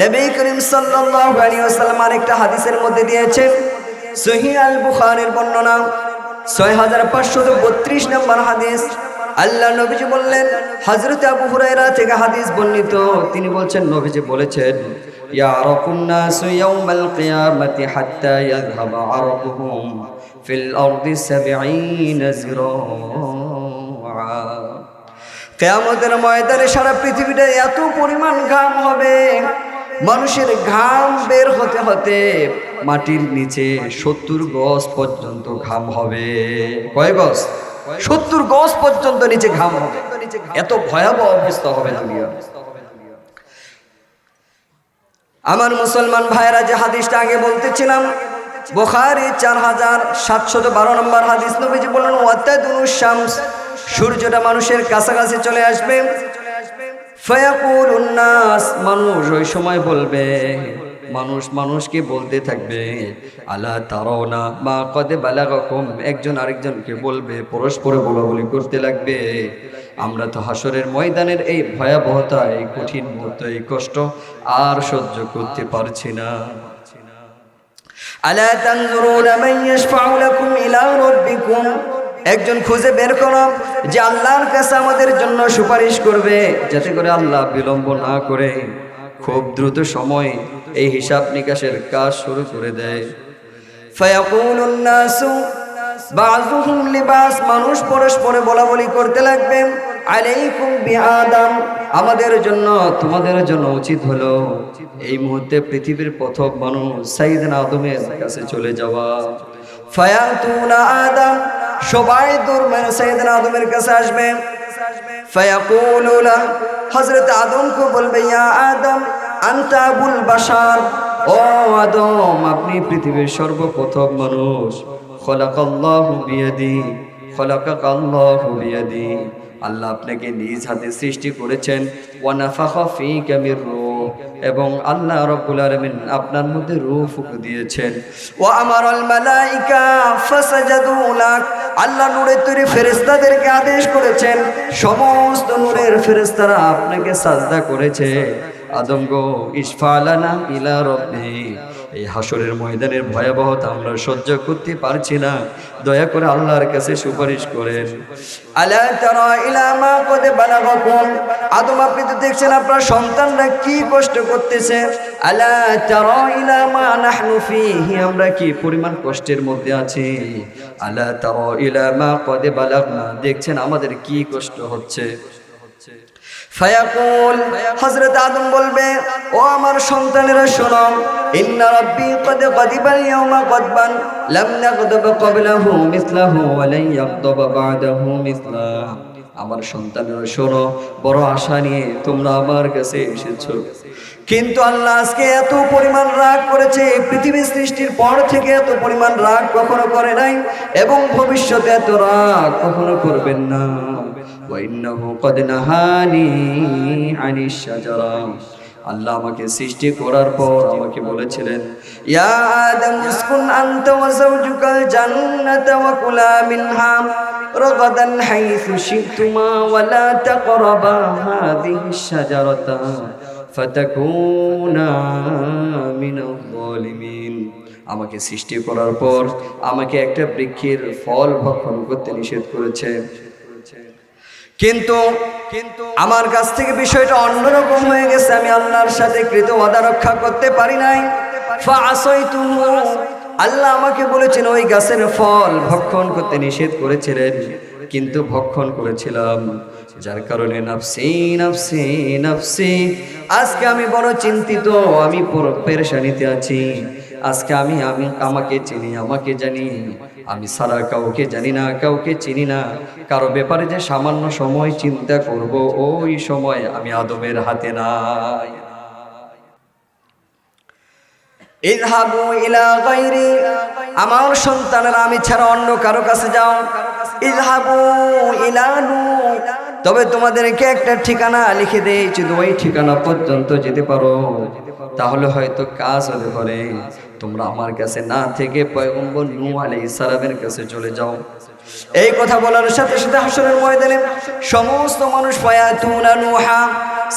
নবী করিম সাল্লাল্লাহু আলাইহি ওয়াসাল্লাম আরেকটা হাদিসের মধ্যে দিয়েছেন। সহিহ আল বুখারীর বর্ণনা 6532 নম্বর হাদিস। আল্লাহ নবীজি বললেন, হযরত আবু হুরায়রা থেকে হাদিস বর্ণিত, তিনি বলছেন নবীজি বলেছেন ইয়ারাকুন নাসু ইয়াউমাল কিয়ামাতি হাত্তা ইয়াযহাবা আরকুহুম ফিল আরদি 70 জিরাআ। কিয়ামতের ময়দানে সারা পৃথিবীতে এত পরিমাণ ঘাম হবে, মানুষের ঘাম বের হতে হতে মাটির নিচে 70 গজ পর্যন্ত ঘাম হবে। কয় গজ? 70 গজ পর্যন্ত নিচে ঘাম হবে। এত ভয়াবহ অবস্থা হবে দুনিয়া। আমার মুসলমান ভাইরা, যে হাদিসটা আগে বলতেছিলাম বুখারী 4712 নম্বর হাদিস, নবীজি বললেন ওয়াতাদুনুশ শামস, সূর্যটা মানুষের কাছাকাছি চলে আসবে। ফায়াকুলুন নাস, মানুষ ওই সময় বলবে, মানুষকে বলতে থাকবে আলা তারাউনা মা কদ বালাগাকুম, একজন আরেকজনকে বলবে, পরস্পর বলাবলি করতে লাগবে আমরা তো হাসরের ময়দানের এই ভয়াবহতা, এই কঠিন মুহূর্ত, এই কষ্ট আর সহ্য করতে পারছি না। আলা তানজুরুনা মান ইয়াশফাউ লাকুম ইলা রাব্বিকুম, একজন খুঁজে বের করো যে আল্লাহর কাছে আমাদের জন্য সুপারিশ করবে, যাতে করে আল্লাহ বিলম্ব না করে খুব দ্রুত সময় এই হিসাব নিকাশের কাজ শুরু করে দেয়। ফায়াকুলুন নাসু বাযুহুম লিবাস, মানুষ পরস্পরে বলাবলি করতে লাগবে আলাইকুম বিআদম, আমাদের জন্য তোমাদের জন্য উচিত হলো এই মুহূর্তে পৃথিবীর প্রথম মানুষ সাইয়েদনা আদমের কাছে চলে যাওয়া। ফায়াতুনা আদম, সবাই দৌড় মেরে সাইয়েদনা আদমের কাছে আসবে। ফায়াকুলুনা, হযরত আদমকে বলবে ইয়া আদম আনতা আবুল বাশার, ও আদম আপনি পৃথিবীর সর্বপ্রথম মানুষ। খলাকাল্লাহু বিয়াদি, খলাকাকাল্লাহু বিয়াদি, আল্লাহ আপনাকে নিজ হাতে সৃষ্টি করেছেন, ওয়া নাফাখা ফীকা মির রূহ, এবং আল্লাহ রাব্বুল আলামিন আপনার মধ্যে রূহ ফুঁকে দিয়েছেন। ওয়া আমারাল মালাইকা ফাসাজাদু লাক, আল্লাহ নূরের তৈরি ফেরেশতাদেরকে আদেশ করেছেন, সমস্ত নূরের ফেরেশতারা আপনাকে সাজদা করেছে। আদম গো ইশফা লানা ইলা রাব্বি, এই হাসরের ময়দানের ভয়াবহতা আমরা সহ্য করতে পারছি না, দয়া করে আল্লাহর কাছে সুপারিশ করেন। আলা তারা ইলা মা কদ বালাগাকুম, আদম আপনি তো দেখছেন আপনার সন্তানরা কি কষ্ট করতেছে। আলা তারা ইলা মা নাহনু ফীহি, আমরা কি পরিমাণ কষ্টের মধ্যে আছি। আলা তারা ইলা মা কদ বালাগনা, দেখছেন আমাদের কি কষ্ট হচ্ছে। ফায়াকুল, হযরত আদম বলবে, ও আমার সন্তানেরা শোনো, ইন্না রাব্বী ক্বাদ গাদিবাল ইয়াওমা গাদবান লাম ইয়াগদাব ক্বাবলাহু মিসলাহু ওয়া লা ইয়াগদাব বা'দাহু মিসলাহু। আমার সন্তানেরা শোনো, বড় আশা নিয়ে তোমরা আমার কাছে এসেছো, কিন্তু আল্লাহ আজকে এত পরিমাণ রাগ করেছে, পৃথিবী সৃষ্টির পর থেকে এত পরিমাণ রাগ কখনো করে নাই, এবং ভবিষ্যতে এত রাগ কখনো করবেন না। ওয়াইন্নাহু ক্বাদ নাহানি আনিশ শাজারা, আল্লাহ আমাকে সৃষ্টি করার পর আমাকে বলেছিলেন, ইয়া আদম উসকুন আনতা ওয়া যাওজুকাল জান্নাতা ওয়া কুলা মিনহা রাগাদান হাইসু শি'তুমা ওয়া লা তাকরাবা হাযিহিশ শাজারাতা ফাতাকুনা মিনাল যালিমিন। আমাকে সৃষ্টি করার পর আমাকে একটা বৃক্ষের ফল ভক্ষণ করতে নিষেধ করেছে, কিন্তু আমার কাছ থেকে বিষয়টা অন্যরকম হয়ে গেছে। আমি আল্লাহর সাথে কৃত ওয়াদা রক্ষা করতে পারি নাই। ফাআসাইতুহু, আল্লাহ আমাকে বলেছেন ওই গাছের ফল ভক্ষণ করতে নিষেধ করেছিলেন, কিন্তু ভক্ষণ করেছিলাম, যার কারণে নাফসি নাফসি নাফসি, আজকে আমি বড় চিন্তিত, আমি পেরেশানিতে আছি। আজকে আমি আমাকে চিনি, আমাকে জানি, আমি সারা কাউকে জানি না, কাউকে চিনি না। কারো ব্যাপারে যে সামান্য সময় চিন্তা করব, ওই সময় আমি আদমের হাতে নাই। ইযহাবু ইলা গায়রি, আমার সন্তানেরা আমি ছাড়া অন্য কারো কাছে যাও। ইযহাবু ইলা নূহ, তবে তোমাদেরকে একটা ঠিকানা লিখে দেই, যদি ওই ঠিকানা পর্যন্ত যেতে পারো তাহলে হয়তো কাজ হতে পারে। তোমরা আমার কাছে না থেকে পয়গম্বর নূহ আলাইহিস সালামের কাছে চলে যাও। এই কথা বলার সাথে সাথে হাসরের ময়দানে সমস্ত মানুষ ফায়াতুনা নূহা,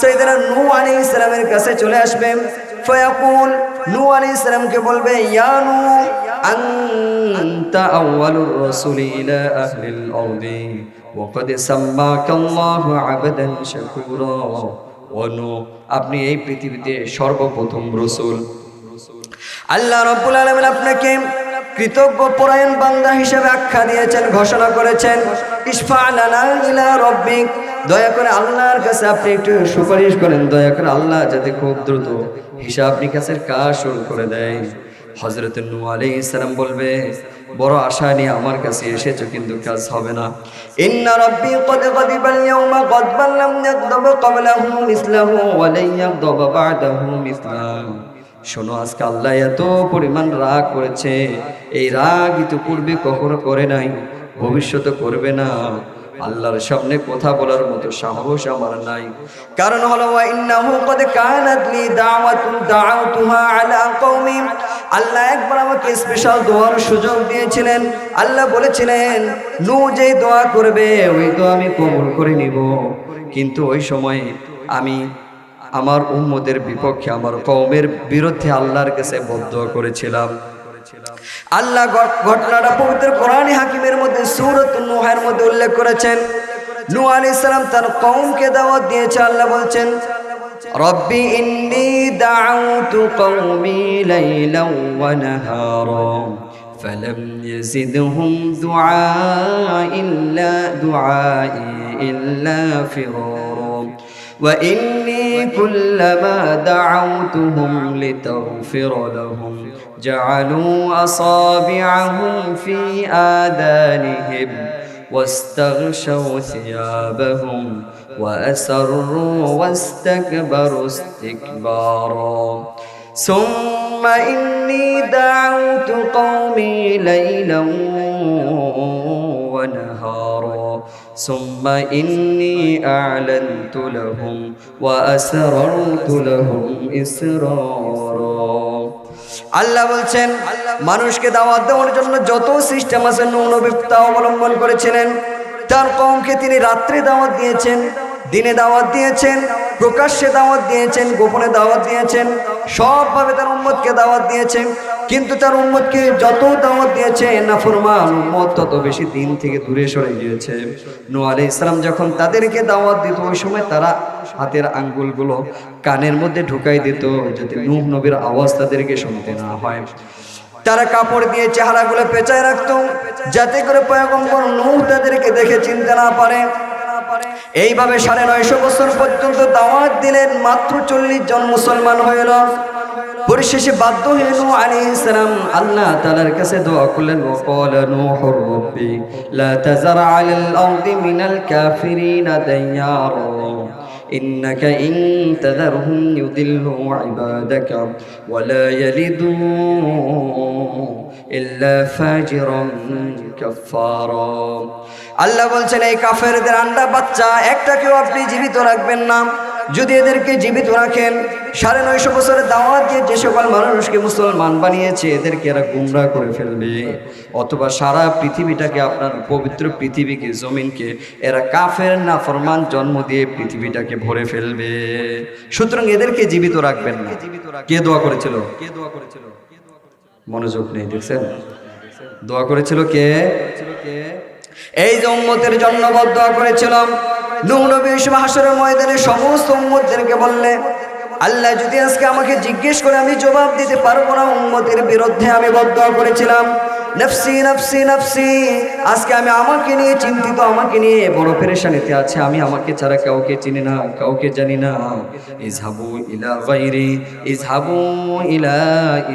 সাইয়েদনা নূহ আলাইহিস সালামের কাছে চলে আসবে। ফায়াকুল, নূহ আলাইহিস সালামকে বলবে, ইয়া নূহ আনতা আউয়ালুর রাসূলি ইলা আহলিল আরদি ওয়া ক্বাদ সাম্মাকাল্লাহু আবদান শাকুরা। ও নূহ, আপনি এই পৃথিবীতে সর্বপ্রথম রাসূল। আল্লাহ রাব্বুল আলামিন আপনাকে কৃতজ্ঞ পরায়ণ বান্দা হিসেবে আখ্যা দিয়েছেন, ঘোষণা করেছেন। ইশফা লানা ইলা রাব্বিক, দয়া করে আল্লাহর কাছে আপনি একটু সুপারিশ করেন, দয়া করে আল্লাহ যাতে খুব দ্রুত হিসাব নিকাশের কাজ শুরু করে দেয়। হযরত নূহ আলাইহিস সালাম বলবে, বড় আশা নিয়ে আমার কাছে এসেছো, কিন্তু কাজ হবে না। ইন্না রাব্বী ক্বাদ গাদিবাল ইয়াওমা গাদবান লাম ইয়াগদাব ক্বাবলাহু মিসলাহু ওয়া লা ইয়াগদাব বা'দাহু মিসলাহু। শোনো, আজকে আল্লাহ এত পরিমাণ রাগ করেছে, এই রাগ তো পূর্বে কখনো করে নাই, ভবিষ্যতে করবে না। আল্লাহর সামনে কথা বলার মতো সাহস আমার নাই, কারণ হলো ওয়া ইন্নাহু ক্বাদ কানাত লি দাওয়াতুন দাআউতুহা আলা কওমি, আল্লাহ একবার আমাকে স্পেশাল দোয়ার সুযোগ দিয়েছিলেন। আল্লাহ বলেছিলেন নূহ যে দোয়া করবে ওই দোয়া আমি কবুল করে নিব, কিন্তু ওই সময় আমি আমার উম্মতের বিপক্ষে, আমার কওমের বিরুদ্ধে আল্লাহর কাছে বদদোয়া করেছিলাম। আল্লাহ ঘটনাটা পবিত্র কোরআনে হাকিমের মধ্যে সূরাত নূহের মধ্যে উল্লেখ করেছেন। নূহ আলাইহিস সালাম তার কওমকে দাওয়াত দিয়েছে। আল্লাহ বলছেন, রব্বি ইন্নী দাআউতু কওমি লাইলান ওয়া নাহারা ফালাম ইয়াজিদহুম দুআই ইল্লা ফিরারা وإني كلما دعوتهم لتغفر لهم جعلوا أصابعهم في آذانهم واستغشوا ثيابهم وأسروا واستكبروا استكبارا ثم إني دعوت قومي ليلا ونهارا সুম্মা ইন্নী আ'লানতু লাহুম ওয়া আসরারতু লাহুম ইসরারা। আল্লাহ বলছেন মানুষকে দাওয়াত দেওয়ার জন্য যত সিস্টেম আছে নূহ নবী তা অবলম্বন করেছিলেন। তার কওমকে তিনি রাত্রে দাওয়াত দিয়েছেন, দিনে দাওয়াত দিয়েছেন, প্রকাশ্যে দাওয়াত দিয়েছেন, গোপনে দাওয়াত দিয়েছেন, সবভাবে তার উম্মতকে দাওয়াত দিয়েছেন। কিন্তু তার উম্মতকে যত দাওয়াত দিয়েছে নাফরমান উম্মত তত বেশি দিন থেকে দূরে সরে গিয়েছে। নূহ আলাইহিস সালাম যখন তাদেরকে দাওয়াত দিত ওই সময় তারা হাতের আঙ্গুলগুলো কানের মধ্যে ঢুকাই দিত যাতে নূহ নবীর আওয়াজ তাদেরকে শুনতে না হয়। তারা কাপড় দিয়ে চেহারাগুলো পেঁচায় রাখতো যাতে করে পয়গম্বর নূহ তাদেরকে দেখে চিনতে না পারে। এইভাবে 950 বছর পর্যন্ত দাওয়াত দিলেন, মাত্র 40 জন মুসলমান হইল। পরিশেষে বাধ্য হয়ে নূহ আলাইহিস সালাম আল্লাহ তাআলার কাছে দোয়া করলেন, ওয়াকালা নূহুর রাব্বি লা তাযার আলাল আরদি মিনাল কাফিরিনা দাইয়ারা ইন্নাকা ইন তাযারহুম ইউদিল্লু ইবাদাকা ওয়া লা ইয়ালিদু ইল্লা ফাজিরান কাফারা। আল্লাহ বলছেন এই কাফেরদের আন্ডা বাচ্চা একটাকেও আপনি জীবিত রাখবেন না। যদি এদেরকে জীবিত রাখেন 950 বছরের দাওয়াত দিয়ে যে সকল মানুষকে মুসলমান বানিয়েছে এদেরকে এরা গুমরাহ করে ফেলবে, অথবা সারা পৃথিবীটাকে আপনার পবিত্র পৃথিবীকে জমিনকে এরা কাফের নাফরমান জন্ম দিয়ে পৃথিবীটাকে ভরে ফেলবে। সুতরাং এদেরকে জীবিত রাখবেন না। কে দোয়া করেছিল? মনোযোগ নেই, দেখছেন? দোয়া করেছিল কে? এই যে উম্মতের জন্য বদদোয়া করেছিলাম। নূহ নবী হাসরের ময়দানে সমস্ত উম্মতদেরকে বললেন, আল্লাহ যদি আজকে আমাকে জিজ্ঞেস করে আমি জবাব দিতে পারবো না, উম্মতের বিরুদ্ধে আমি বদদোয়া করেছিলাম, নফসি নফসি নফসি। আজকে আমি আমাকে নিয়ে চিন্তিত, আমাকে নিয়ে বড় পেরেশানিতে আছে। আমি আমাকে ছাড়া কাউকে চিনি না, কাউকে জানি না। ইযহাবু ইলা গায়রি ইযহাবু ইলা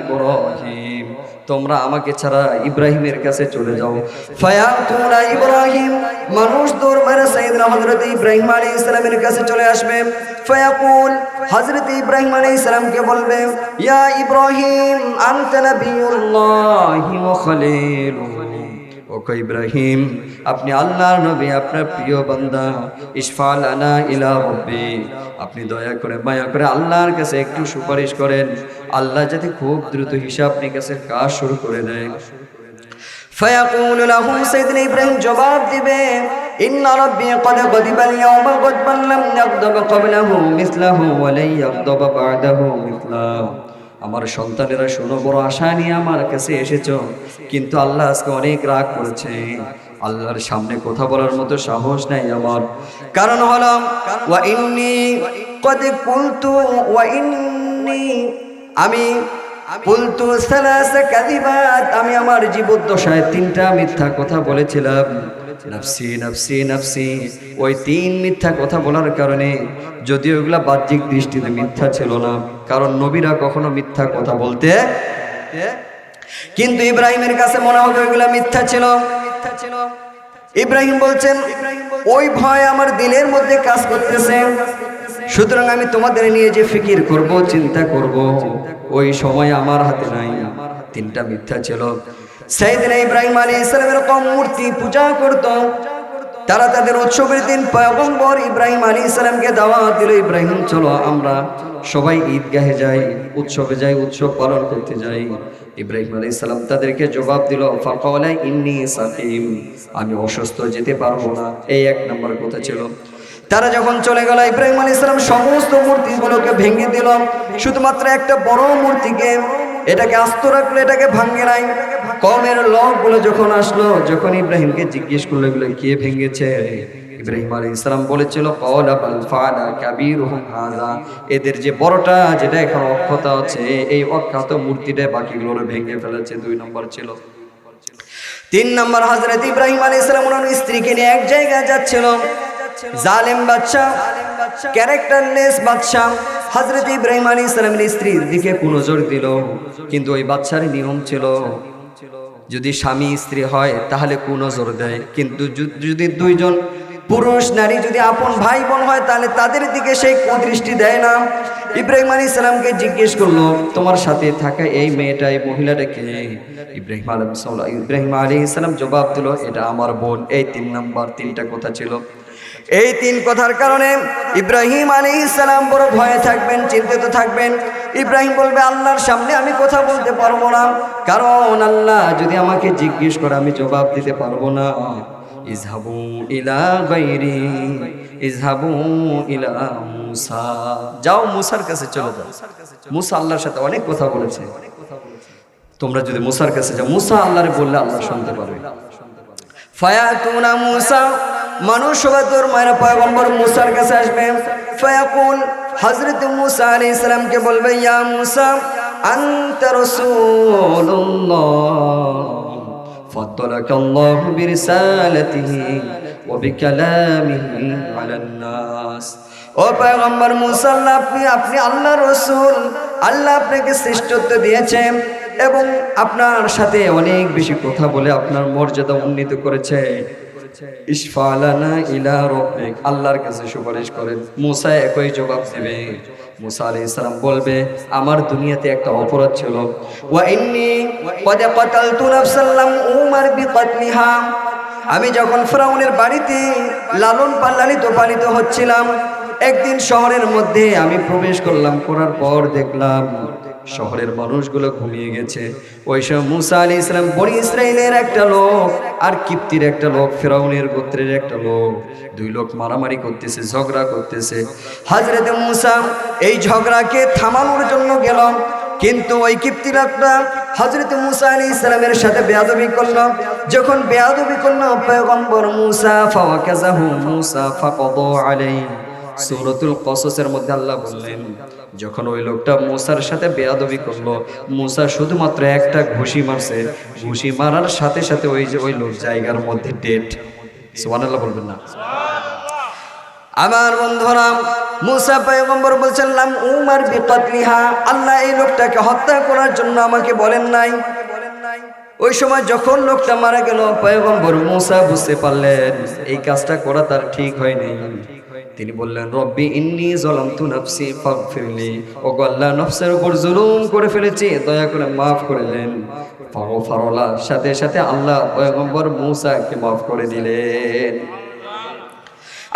ইব্রাহিম, তোমরা আমাকে ছাড়া ইব্রাহিমের কাছে চলে যাও। ফায়াতুনা ইব্রাহিম, মানুষ দরবারে সাইয়েদনা হযরত ইব্রাহিম আলাইহিস সালামের কাছে চলে আসবে। ফায়াকুল, হযরত ইব্রাহিম আলাইহিস সালামকে বলবে, ইয়া ইব্রাহিম আনতা নাবিয়ুল্লাহি ওয়া খলিলুহু। ওগো ইব্রাহিম, আপনি আল্লাহর নবী, আপনার প্রিয় বান্দা। ইশফা লানা ইলা রাব্বি, আপনি দয়া করে মায়া করে আল্লাহর কাছে একটু সুপারিশ করেন, আল্লাহ যাতে খুব দ্রুত হিসাব নিকাশের কাজ শুরু করে দেয়। ফায়াকুলু লাহু, সাইয়েদনা ইব্রাহিম জবাব দিবে, ইন্না রাব্বি ক্বাদ গাদিবাল ইয়াওমা গাদবান লাম ইয়াগদাব ক্বাবলাহু মিসলাহু ওয়া লা ইয়াগদাব বা'দাহু মিসলাহু। আমার সন্তানেরা শোনো, বড় আশা নিয়ে আমার কাছে এসেছো, কিন্তু আল্লাহ আজকে অনেক রাগ করেছে। আল্লাহর সামনে কথা বলার মতো সাহস নাই আমার। কারণ হলো ওয়া ইন্নী ক্বাদ কুলতু ওয়া ইন্নী, আমি কুলতু সালাসা কাযিবাত, আমি আমার জীবদ্দশায় 3টা মিথ্যা কথা বলেছিলাম। নফসি নফসি নফসি, ওই 3 মিথ্যা কথা বলার কারণে, যদিও এগুলা বাহ্যিক দৃষ্টিতে মিথ্যা ছিল না, কারণ নবীরা কখনো মিথ্যা কথা বলতে, কিন্তু ইব্রাহিমের কাছে মনে হতো এগুলা মিথ্যা ছিল। ইব্রাহিম বলছেন, ওই ভয় আমার দিলের মধ্যে কাজ করতেছে, সুতরাং আমি তোমাদের নিয়ে যে ফিকির করব, চিন্তা করব, ওই সময় আমার হাতে নাই। 3টা মিথ্যা ছিল। সাইয়েদনা ইব্রাহিম আলাইহিস সালামের কওম মূর্তি পূজা করত। তারা তাদের উৎসবের দিন পয়গম্বর ইব্রাহিম আলাইহিস সালামকে দাওয়াত দিল, ইব্রাহিম চলো আমরা সবাই ঈদগাহে যাই, উৎসবে যাই, উৎসব পালন করতে যাই। ইব্রাহিম আলাইহিস সালাম তাদেরকে জবাব দিল, ফাকালা ইন্নী সাকিম, আমি অসুস্থ, যেতে পারবো না। এই 1 নম্বর কথা ছিল। তারা যখন চলে গেল, ইব্রাহিম আলাইহিস সালাম সমস্ত মূর্তিগুলোকে ভেঙে দিল, শুধুমাত্র একটা বড় মূর্তিকে এটাকে আস্ত রাখলো, এটাকে ভাঙে নাই। কওমের লোকগুলো যখন আসলো, যখন ইব্রাহিমকে জিজ্ঞেস করলো এগুলো কে ভেঙেছে, ইব্রাহিম আলাইহিস সালাম বলেছিল, ক্বালা বাল ফাআলা কাবীরুহুম হাযা, এদের যে বড়টা যেটা এখন অক্ষত আছে, এই অক্ষত মূর্তিটা বাকিগুলো ভেঙে ফেলেছে। 2 নম্বর ছিল। 3 নম্বর, হযরত ইব্রাহিম আলাইহিস সালাম ওনার স্ত্রীকে নিয়ে এক জায়গায় যাচ্ছিল। জালেম বাদশা, ক্যারেক্টারলেস বাদশা হযরত ইব্রাহিম আলাইহিস সালামের স্ত্রীর দিকে নজর দিল, কিন্তু ওই বাদশার নিয়ম ছিল যদি স্বামী স্ত্রী হয় তাহলে নজর দেয়, কিন্তু যদি 2 জন পুরুষ নারী যদি আপন ভাই বোন হয় তাহলে তাদের দিকে সেই কুদৃষ্টি দেয় না। ইব্রাহিম আলাইহিস সালামকে জিজ্ঞেস করলো, তোমার সাথে থাকা এই মেয়েটা, এই মহিলাটা কে? ইব্রাহিম আলাইহিস সালাম জবাব দিল, এটা আমার বোন। এই 3টা কথা ছিল। এই 3 কথার কারণে ইব্রাহিম আলাইহিস সালাম বড় ভয়ে থাকবেন, চিন্তিত থাকবেন। ইব্রাহিম বলবে, আল্লাহর সামনে আমি কথা বলতে পারবো না, কারণ আল্লাহ যদি আমাকে জিজ্ঞেস করে আমি জবাব দিতে পারবো না। ইযহাবু ইলা গায়রি, ইযহাবু ইলা মুসা, যাও মুসার কাছে চলে যাও। মুসা আল্লাহর সাথে অনেক কথা বলেছে, তোমরা যদি মুসার কাছে যাও, মুসা আল্লাহরে বললে আল্লাহ শুনতে পারবে। ফায়াতুনা মুসা, মানুষ সবাই তোর মায়ের পয়গম্বর মুসার কাছে আসবে। ফায়াকুল, হযরত মুসা আলাইহিস সালামকে বলবে, ইয়া মুসা আনতা রাসূলুল্লাহ ফাদ্দালাকাল্লাহু বিরিসালাতিহি ওয়া বিকালামিহি আলান নাস। ও পয়গম্বর মুসা, আপনি আল্লাহর রাসূল, আল্লাহ আপনাকে শ্রেষ্ঠত্ব দিয়েছেন এবং আপনার সাথে অনেক বেশি কথা বলে আপনার মর্যাদা উন্নীত করেছে। ইশফা লানা ইলা রাব্বিক, আল্লাহর কাছে সুপারিশ করেন। মুসা একই জবাব দেবে। মুসা আলাইহিস সালাম বলবে, আমার দুনিয়াতে একটা অপরাধ ছিল, ওয়া ইন্নী ক্বাদ কাতালতু নাফসান লাম উমার বিকাতলিহা, আমি যখন ফিরআউনের বাড়িতে লালন পালিত হচ্ছিলাম, একদিন শহরের মধ্যে আমি প্রবেশ করলাম, করার পর দেখলাম শহরের মানুষগুলো ঘুমিয়ে গেছে। ওই সময় মুসা আলাইহিস সালাম বনি ইসরাইলের একটা লোক আর কিপ্তির একটা লোক, ফিরআউনের গোত্রের একটা লোক, 2 লোক মারামারি করতেছে, ঝগড়া করতেছে। হযরত মুসা এই ঝগড়াকে থামানোর জন্য গেল, কিন্তু ওই কিপ্তি লোকটা হযরত মুসা আলাইহিস সালামের সাথে বেয়াদবি করলো। যখন বেয়াদবি করলো, পয়গম্বর মুসা ফাওয়াকাযাহু মুসা ফাকাদা আলাইহি। সূরাতুল কসসের মধ্যে আল্লাহ বললেন, যখন ওই লোকটা মুসার সাথে বেয়াদবি করলো, মুসা শুধুমাত্র একটা ঘুষি মারছে, ঘুষি মারার সাথে সাথে ওই লোক জায়গার মধ্যে ডেড। সুবহানাল্লাহ বলবেন না? আমার বন্ধুরা, মুসা পয়গম্বর বলছেন, লাম উমার বিকাতলিহা, আল্লাহ এই লোকটাকে হত্যা করার জন্য আমাকে বলেন নাই। ওই সময় যখন লোকটা মারা গেল, পয়গম্বর মুসা বুঝতে পারলেন এই কাজটা করা তার ঠিক হয়নি। তিনি বললেন, রব্বি ইন্নী যালামতু নাফসি ফাগফিরলি, ও আল্লাহ, নফসের উপর জুলুম করে ফেলেছি, দয়া করে মাফ করে দেন। ফাগফারাল্লাহ, সাথে সাথে আল্লাহ পয়গম্বর মুসাকে মাফ করে দিলেন।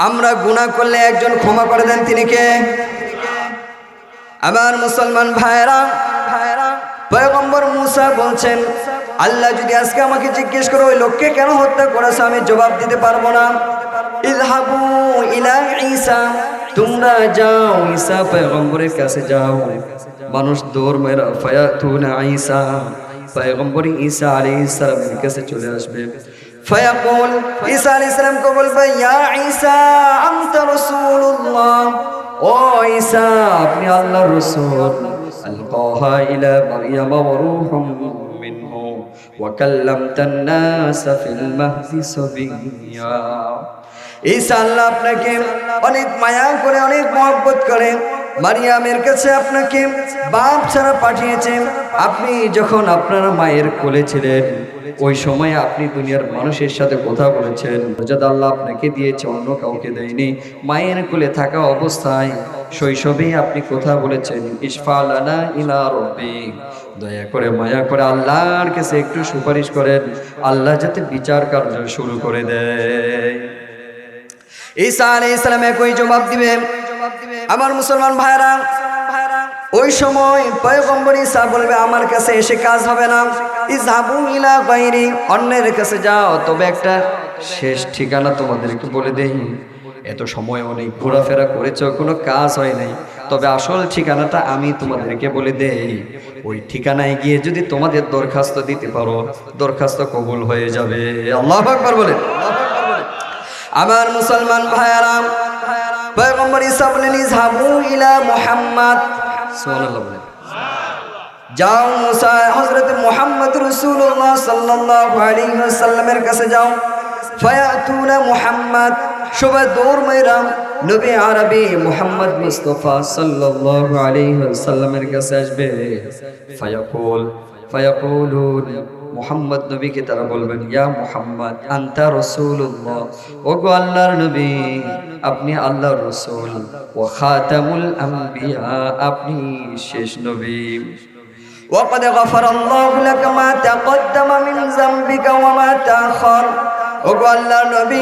আমরা গুনাহ করলে একজন ক্ষমা করে দেন, তিনি কে? আমার মুসলমান ভাইরা, পয়গম্বর মুসা বলছেন, আল্লাহ যদি আজকে আমাকে জিজ্ঞেস করে ওই লোককে কেন হত্যা করেছে, আমি জবাব দিতে পারবো না। ইযহাবু ইলা ঈসা, তোমরা যাও ঈসা পয়গম্বরের কাছে যাও। মানুষ দৌড় মেরা ফায়াতুনা ঈসা, পয়গম্বর ঈসা আলাইহিস সালামের কাছে চলে আসবে। ফায়াকুল, ঈসা আলাইহিস সালাম কে বলবে, ইয়া ঈসা আনতা রাসূলুল্লাহ, ও ঈসা আপনি আল্লাহর রাসূল। আলকাহা ইলা মারইয়াম ওয়া রূহুম মিনহু ওয়া কাল্লামতান নাস ফিল মাহদি সাবিয়্যা। ঈসা আল্লাহ আপনাকে অনেক মায়া করে, অনেক মহব্বত করে মারিয়ামের কাছে আপনাকে বাপ ছাড়া পাঠিয়েছেন। আপনি যখন আপনার মায়ের কোলে ছিলেন, ওই সময় আপনি দুনিয়ার মানুষের সাথে কথা বলেছেন, মর্যাদা আল্লাহ আপনাকে দিয়েছে, অন্য কাউকে দেয়নি। মায়ের কোলে থাকা অবস্থায় শৈশবেই আপনি কথা বলেছেন, ইশফা লানা ইলা রাব্বিক, দয়া করে মায়া করে আল্লাহর কাছে একটু সুপারিশ করেন, আল্লাহ যাতে বিচার কার্য শুরু করে দেয়। ঈসা আলাইহিস সালাম একই জবাব দিবেন। আমার মুসলমান ভাইরা, ওই সময় পয়গম্বর ঈসা বলবে, আমার কাছে এসে কাজ হবে না, ইযহাবু ইলা গায়রি, অন্যের কাছে যাও। তবে একটা শেষ ঠিকানা তোমাদেরকে বলে দেই, এত সময় অনেক ঘোরাফেরা করেছো, কোনো কাজ হয় নাই, তবে আসল ঠিকানাটা আমি তোমাদেরকে বলে দেই। ওই ঠিকানায় গিয়ে যদি তোমাদের দরখাস্ত দিতে পারো, দরখাস্ত কবুল হয়ে যাবে। আল্লাহু আকবার বলেন। আমার মুসলমান ভাইরা, পয়গম্বর ঈসা বলেন, ইযহাবু ইলা মুহাম্মদ, সুবহানাল্লাহ বলেন, যাও মুসা হযরত মুহাম্মদ রাসূলুল্লাহ সাল্লাল্লাহু আলাইহি ওয়াসাল্লামের কাছে যাও। ফায়াতুনা মুহাম্মদ, সবাই দৌড় মেরা নবী আরবি মুহাম্মদ মুস্তাফা সাল্লাল্লাহু আলাইহি ওয়াসাল্লামের কাছে আসবে। ফায়াকুলুন মুহাম্মদ নবীকে তারা বলবেন, ইয়া মুহাম্মদ আনতা রাসূলুল্লাহ, ওগো আল্লাহর নবী আপনি আল্লাহর রাসূল, ওয়া খাতামুল আম্বিয়া আপনি শেষ নবী। وقد غفر الله لك ما تقدم من ذنبك وما تأخر। ওগো আল্লাহর নবী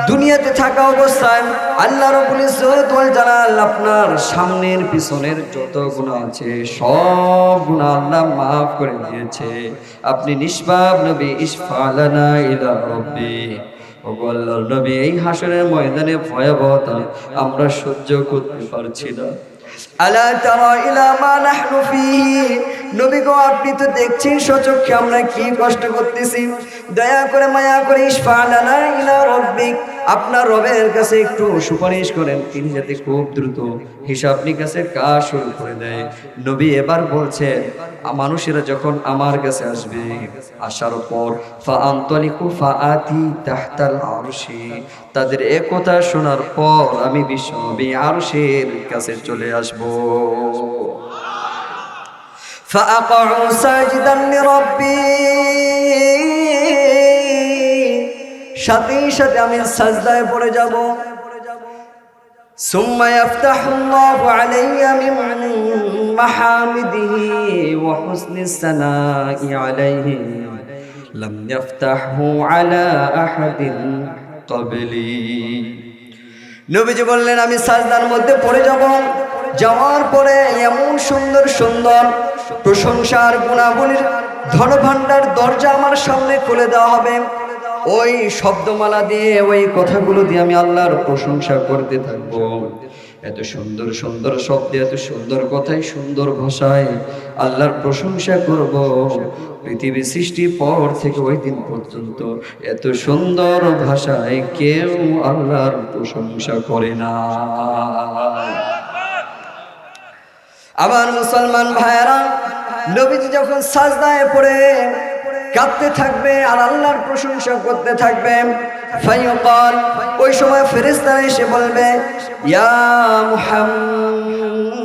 দুনিয়াতে থাকা অবস্থায় আল্লাহ রাব্বুল ইজ্জত ওয়াল জালাল আপনার সামনের পিছনের যত গুনাহ আছে সব গুনাহ আল্লাহ maaf করে দিয়েছে। আপনি নিষ্পাপ নবী, ইশফালানা ইলা রাব্বি। ওগো আল্লাহর নবী এই হাসরের ময়দানে ভয়াবহতা আমরা সহ্য করতে পারছি না। আলা তারা ইলা মা নাহনু ফিহি, নবী গো আপনি তো দেখছেন সচক্ষে আমরা কি কষ্ট করতেছি, দয়া করে মায়া করে ইশফালানা ইলা রাব্বিক, আপনার রবের কাছে একটু সুপারিশ করেন, তিনি যাতে খুব দ্রুত হিসাব নিকাশের কাজ শুরু করে দেয়। নবী এবার বলছে মানুষেরা যখন আমার কাছে আসবে, আসার পর ফাআনতালিকু ফাআতি তাহতাল আরশি, তাদের একথা শোনার পর আমি বিশ্বনবী আরশের কাছে চলে আসব। ফাআকউ সাজিদান লিরাব্বি, সাথে সাথে আমি সাজদায় পড়ে যাব। সুম্মা ইয়াফতাহুল্লাহু আলাইয়া মিন মাহামিদিহি ওয়া হুসনিস সানাই আলাইহি লাম ইয়াফতাহু আলা আহাদিন ক্বাবলি। নবীজি বললেন আমি সাজদার মধ্যে পড়ে যাব, যাওয়ার পরে এমন সুন্দর সুন্দর প্রশংসার গুণাবলীর ধনভাণ্ডার দরজা আমার সামনে খুলে দেওয়া হবে। ওই শব্দমালা দিয়ে ওই কথাগুলো দিয়ে আমি আল্লাহর প্রশংসা করতে থাকবো। এত সুন্দর সুন্দর শব্দে, এত সুন্দর কথায়, সুন্দর ভাষায় আল্লাহর প্রশংসা করব। পৃথিবী সৃষ্টির পর থেকে ওই দিন পর্যন্ত এত সুন্দর ভাষায় কেউ আল্লাহর প্রশংসা করে না। আবার মুসলমান ভাইয়েরা, নবীজি যখন সাজদায় পড়ে কাঁদতে থাকবে আর আল্লাহর প্রশংসা করতে থাকবে, ফায়ুকাল, ওই সময় ফেরেশতারা এসে বলবে, ইয়া মুহাম্মদ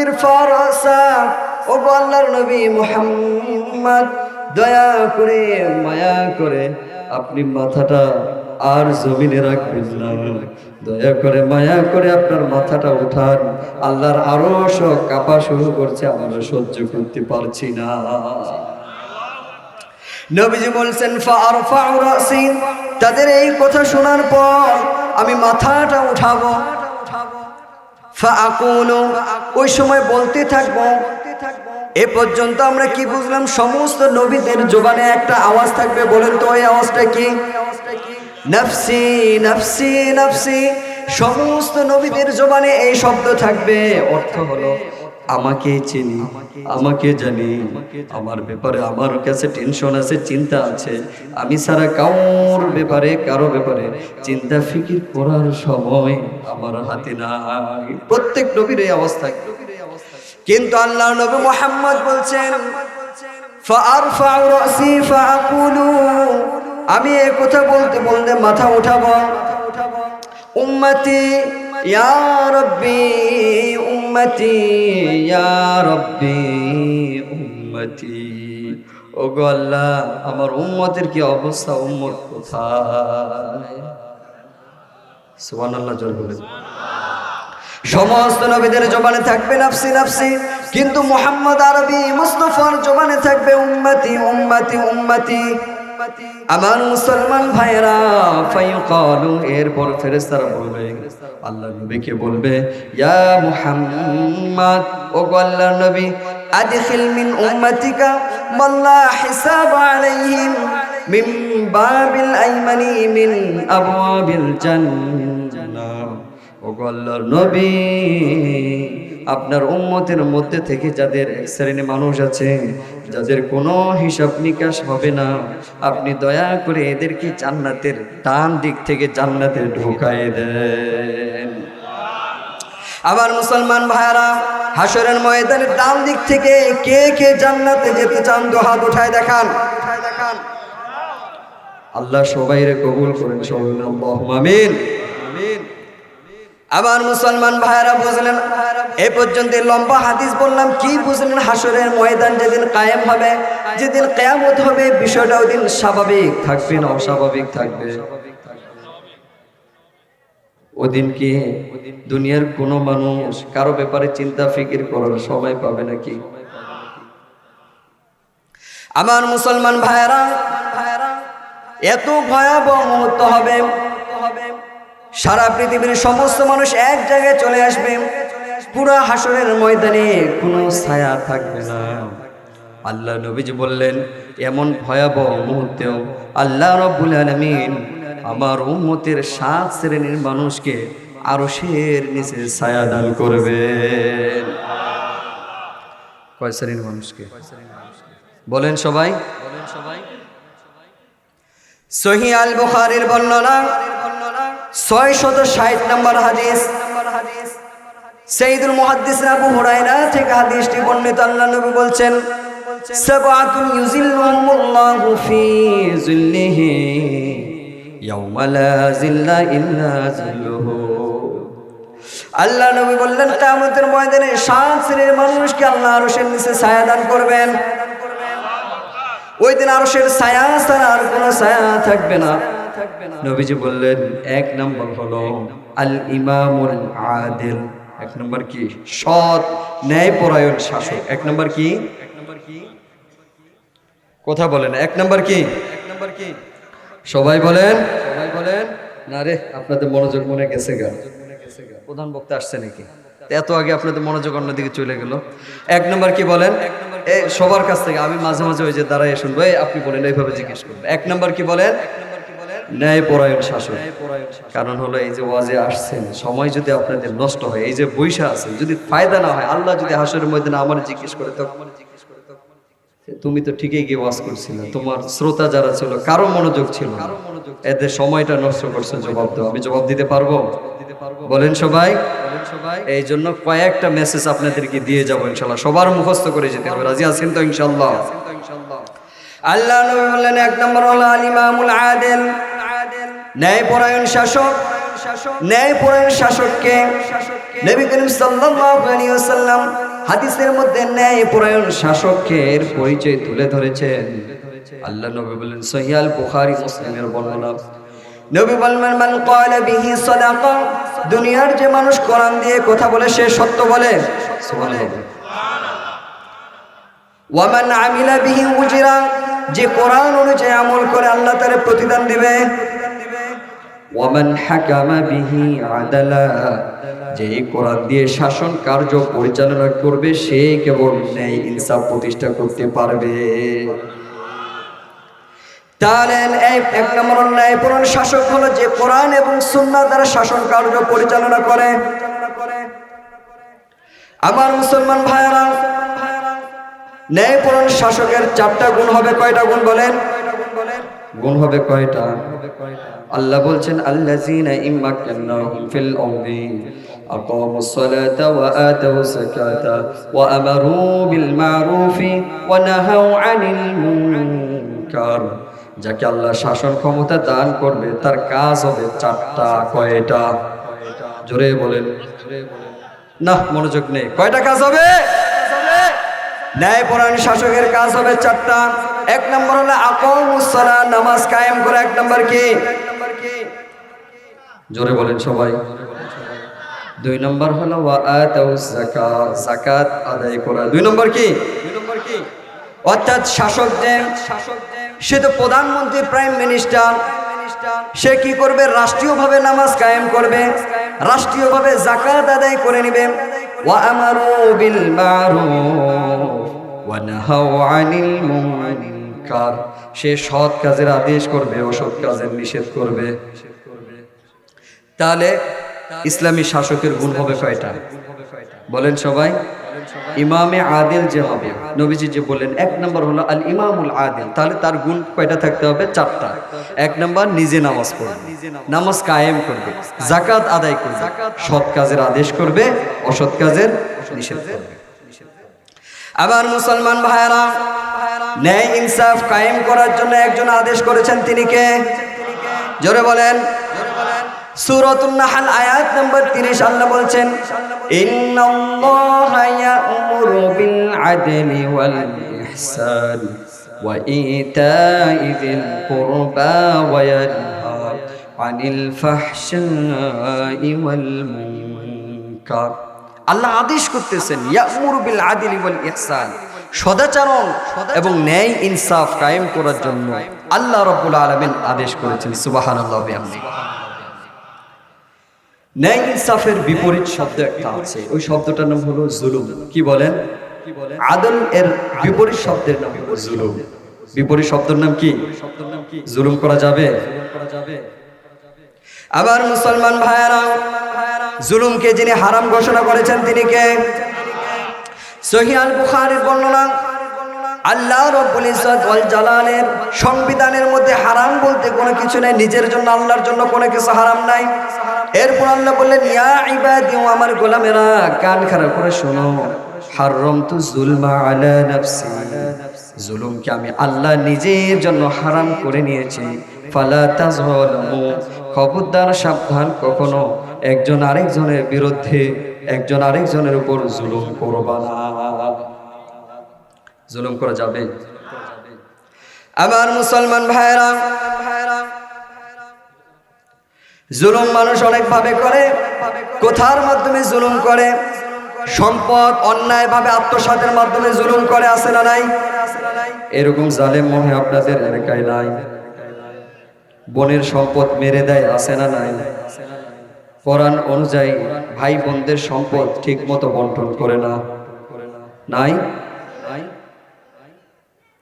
ইরফা রাসাক, ওগো আল্লাহর নবী মুহাম্মদ দয়া করে মায়া করে আপনি মাথাটা আর জমিনে রাখবেন না, দয়া করে মায়া করে আপনার মাথাটা উঠান। আল্লাহর আরশ কাঁপা শুরু করছে, আমরা সহ্য করতে পারছি না। নবীজি বলছেন ফাআরফাউ রাসি, তাদের এই কথা শোনার পর আমি মাথাটা উঠাবো। ফাআকুলু, ওই সময় বলতে থাকবো। এ পর্যন্ত আমরা কি বুঝলাম? সমস্ত নবীদের জবানে একটা আওয়াজ থাকবে। বলেন তো ওই আওয়াজটা কি? নফসি নফসি নফসি। সমস্ত নবীদের জবানে এই শব্দ থাকবে। অর্থ হলো আমাকে চিনি, আমাকে জানি, আমার ব্যাপারে আমার কাছে টেনশন আছে, চিন্তা আছে, আমি সারা কারোর ব্যাপারে কারো ব্যাপারে চিন্তা ফিকির করার সময় আমার হাতে নাই। প্রত্যেক নবীর এই অবস্থা। কিন্তু আল্লাহর নবী মুহাম্মদ বলছেন ফাআরফাউ রাসি ফাআকুলু, আমি এই কথা বলতে বলতে মাথা উঠাবো। উম্মতি ইয়া রাব্বি উম্মতি ইয়া রাব্বি উম্মতি, ওগো আল্লাহ আমার উম্মতের কি অবস্থা, উম্মত কোথায়? সুবহানাল্লাহ, জোরে বলেন। সমস্ত নবীদের জবানে থাকবে নাফসি নাফসি, কিন্তু মুহাম্মদ আরবি মুস্তাফার জবানে থাকবে উম্মতি উম্মতি উম্মতি। আমার মুসলমান ভাইরা, ফায়ুকালু, এরপর ফেরেশতারা বলবে, আল্লাহর নবীকে বলবে, ইয়া মুহাম্মদ, ওগো আল্লাহর নবী, আদখিল মিন উম্মতিকা মান লা হিসাব আলাইহিম মিন বাবিল আইমানি মিন আবওয়াবিল জান্নাহ। ওগো আল্লাহর নবী, আপনার উম্মতের মধ্যে থেকে যাদের এক শ্রেণীর মানুষ আছে যাদের কোনো হিসাব নিকাশ হবে না, আপনি দয়া করে এদেরকে জান্নাতের ডান দিক থেকে জান্নাতে ঢোকায় দেন। আবার মুসলমান ভাইরা, হাসরের ময়দানে ডান দিক থেকে কে কে জান্নাতে যেতে চান? তো হাত উঠায় দেখান। আল্লাহ সবাইরে কবুল করেন, সবাই আল্লাহুম্মা আমিন। আবার মুসলমান ভাইরা বুঝলেন, এই পর্যন্ত লম্বা হাদিস বললাম, কি বুঝলেন? হাসরের ময়দান যেদিন কায়েম হবে, যেদিন কিয়ামত হবে, বিষয়টা ওই দিন স্বাভাবিক থাকবে না অস্বাভাবিক থাকবে? ওদিন কি দুনিয়ার কোনো মানুষ কারো ব্যাপারে চিন্তা ফিকির করার সময় পাবে নাকি? আমার মুসলমান ভাইরা, এত ভয়াবহ মুহূর্ত হবে, সারা পৃথিবীর সমস্ত মানুষ এক জায়গায় চলে আসবে, পুরো হাসরের ময়দানে কোনো ছায়া থাকবে না। আল্লাহ নবীজি বললেন, এমন ভয়াবহ মুহূর্তেও আল্লাহ রাব্বুল আলামিন আমার উম্মতের 7 শ্রেণীর মানুষকে আরশের নিচে ছায়া দান করবেন। কয় শ্রেণীর মানুষকে বলেন সবাই? সহিহ আল বুখারীর বর্ণনা 660 নম্বর হাদিস, সাইয়্যিদুল মুহাদ্দিসিন আবু হুরায়রা থেকে হাদিসটি বর্ণিত। আল্লাহ নবী বলছেন, সাবআতুন ইউজিল্লুহুমুল্লাহু ফি জিল্লিহি ইয়াওমা লা জিল্লা ইল্লা জিল্লুহু। আল্লাহ নবী বললেন, কিয়ামতের ময়দানে 7 শ্রেণীর মানুষকে আল্লাহ আরশের নিচে ছায়া দান করবেন। ওই দিন আরশের ছায়া ছাড়া আর কোনো ছায়া থাকবে না। নবীজি বললেন, 1 নম্বর হলো আল ইমামুল আদিল। 1 নম্বর কি? সৎ ন্যায়পরায়ণ শাসক। 1 নম্বর কি? কথা বলেন, 1 নম্বর কি? সবাই বলেন, না রে, আপনাদের মনোযোগ মনে গেছে গা? প্রধান বক্তা আসছে নাকি? এত আগে আপনাদের মনোযোগ অন্যদিকে চলে গেল। 1 নম্বর কি বলেন? সবার কাছ থেকে আমি মাঝে মাঝে ওই যে দাঁড়ায় শুনবো, আপনি বলেন, এইভাবে জিজ্ঞেস করবেন। 1 নম্বর কি বলেন? ন্যায়পরায়ণ শাসক। কারণ হলো, এই যে ওয়াজে আসছেন, সময় যদি আপনাদের নষ্ট হয়, এই যে বৈশা আছেন, যদি ফায়দা না হয়, আল্লাহ যদি হাসরের ময়দানে আমার জিজ্ঞেস করে, তো তুমি তো ঠিকই গিয়ে ওয়াজ করছিলে, তোমার শ্রোতা যারা ছিল কারো মনোযোগ ছিল, এদের সময়টা নষ্ট করছে, জবাব দাও। আমি জবাব দিতে পারবো? বলেন সবাই। এই জন্য কয়েকটা মেসেজ আপনাদেরকে দিয়ে যাবো ইনশাল্লাহ, সবার মুখস্থ করে যেতে হবে। রাজি আছেন তো ইনশাল্লাহ? আল্লাহ নবী বললেন, 1 নম্বর হলো আল ইমামুল আদিল, ন্যায়পরায়ণ শাসক। ন্যায়পরায়ণ শাসককে নবী করিম সাল্লাল্লাহু আলাইহি ওয়াসাল্লাম হাদিসের মধ্যে ন্যায়পরায়ণ শাসকের পরিচয় তুলে ধরেছেন। আল্লাহ নবী বলেন, সহিহ আল বুখারী মুসলিমের বর্ণনা, নবী বললেন, মান ক্বালা বিহি সাদাকা। দুনিয়ার যে মানুষ কোরআন দিয়ে কথা বলে সে সত্য বলে, সুবহানাল্লাহ। ওয়া মান আমিলা বিহি উজরা। যে কোরআন অনুযায়ী আমল করে আল্লাহ তার প্রতিদান দিবে। ওয়া মান হাকামা বিহি আদালা। যে কোরআন দিয়ে শাসন কার্য পরিচালনা করবে সে কেবল ন্যায় ইনসাফ প্রতিষ্ঠা করতে পারবে। তাহলে এই 1 নম্বর ন্যায়পরায়ণ শাসক হলো যে কোরআন এবং সুন্নাহ দ্বারা শাসন কার্য পরিচালনা করে। আমার মুসলমান ভাইরা, ন্যায়পরায়ণ শাসকের 4টা গুণ হবে। কয়টা গুণ বলেন? গুণ হবে কয়টা? আল্লাহ বলছেন, আল্লাযীনা ইম্মাক্কান্নাহুম ফিল আরদি আকামুস সালাতা ওয়া আতাউস যাকাতা ওয়া আমারু বিল মারুফি ওয়া নাহাউ আনিল মুনকার। যাকে আল্লাহ শাসন ক্ষমতা দান করবে তার কাজ হবে 4টা। কয়টা? জোরে বলেন। না, মনোযোগ নেই। কয়টা কাজ হবে? ন্যায়পরায়ণ শাসকের কাজ হবে 4টা। 1 নম্বর হলো আকামুস সালাত, নামাজ কায়েম করে। 1 নম্বর কি? জোরে বলেন সবাই। 2 নম্বর হলো ওয়া আতাউস যাকাত, যাকাত আদায় করা। 2 নম্বর কি? অর্থাৎ শাসক যে, সে তো প্রধানমন্ত্রী, প্রাইম মিনিস্টার, সে কি করবে? রাষ্ট্রীয়ভাবে নামাজ কায়েম করবে, রাষ্ট্রীয়ভাবে যাকাত আদায় করে নেবে। ওয়া আমারু বিল মারুফ ওয়া নাহাউ আনিল মুনকার। সে সৎ কাজের আদেশ করবে, অসৎ কাজের নিষেধ করবে। তাহলে ইসলামী শাসকের গুণ হবে কয়টা? বলেন সবাই। ইমামে আদিল যে হবে, নবীজি যে বললেন 1 নম্বর হলো আল ইমামুল আদিল। তাহলে তার গুণ কয়টা থাকতে হবে? 4টা। 1 নম্বর, নিজে নামাজ পড়বে, নামাজ কায়েম করবে, যাকাত আদায় করবে, সৎ কাজের আদেশ করবে, অসৎ কাজের নিষেধ করবে। আবার মুসলমান ভাইরা, ন্যায় ইনসাফ কায়েম করার জন্য একজন আদেশ করেছেন, তিনি কে? জোরে বলেন। সূরাতুন নাহল আয়াত নম্বর 30 আল্লাহ বলছেন ইন্নাল্লাহা ইয়া'মুরু বিল আদলি ওয়াল ইহসান ওয়া ইতা'i যিল কুরবা ওয়া ইয়ানহা আনিল ফাহশাই ওয়াল মুনকার। আল্লাহ আদেশ করতেছেন ইয়া'মুরু বিল আদলি ওয়াল ইহসান, সদাচরণ এবং ন্যায় ইনসাফ কায়েম করার জন্য আল্লাহ রাব্বুল আলামিন আদেশ করেছেন। সুবহানাল্লাহ বিহামদিহি। ন্যায় ইনসাফের বিপরীত শব্দ একটা আছে, ওই শব্দটার নাম হলো জুলুম। কি বলেন? আদল এর বিপরীত শব্দের নাম হলো জুলুম। বিপরীত শব্দের নাম কি? জুলুম করা যাবে? আবার মুসলমান ভাইয়েরা, জুলুমকে যিনি হারাম ঘোষণা করেছেন তিনি কে? সহিহ আল বুখারীর বর্ণনা, আল্লাহ রাব্বুল ইজ্জত ওয়াল জালালের সংবিধানের মধ্যে হারাম বলতে কোনো কিছু নাই, নিজের জন্য আল্লাহর জন্য কোনো কিছু হারাম নাই। এরপর আল্লাহ বললেন ইয়া ইবাদি, ও আমার গোলামেরা কান খাড়া করে শোনো, হারামতু যুলমা আলা নাফসি, জুলুমকে আমি আল্লাহ নিজের জন্য হারাম করে নিয়েছি। ফালা তাযলামু, খবরদার সাবধান, কখনো একজন আরেকজনের বিরুদ্ধে একজন আরেকজনের উপর জুলুম করবা না। জুলুম করা যাবে? আমার মুসলমান ভাইরা, জুলুম মানুষ অনেক ভাবে করে। কোথার মাধ্যমে জুলুম করে? সম্পদ অন্যায় ভাবে আত্মসাতের মাধ্যমে জুলুম করে, আছে না নাই? এরকম জালেম মনে আপনাদের এলাকায় নাই? বোনের সম্পদ মেরে দেয়, আছে না নাই? কোরআন অনুযায়ী ভাই বোনদের সম্পদ ঠিক মতো বন্টন করে না, নাই?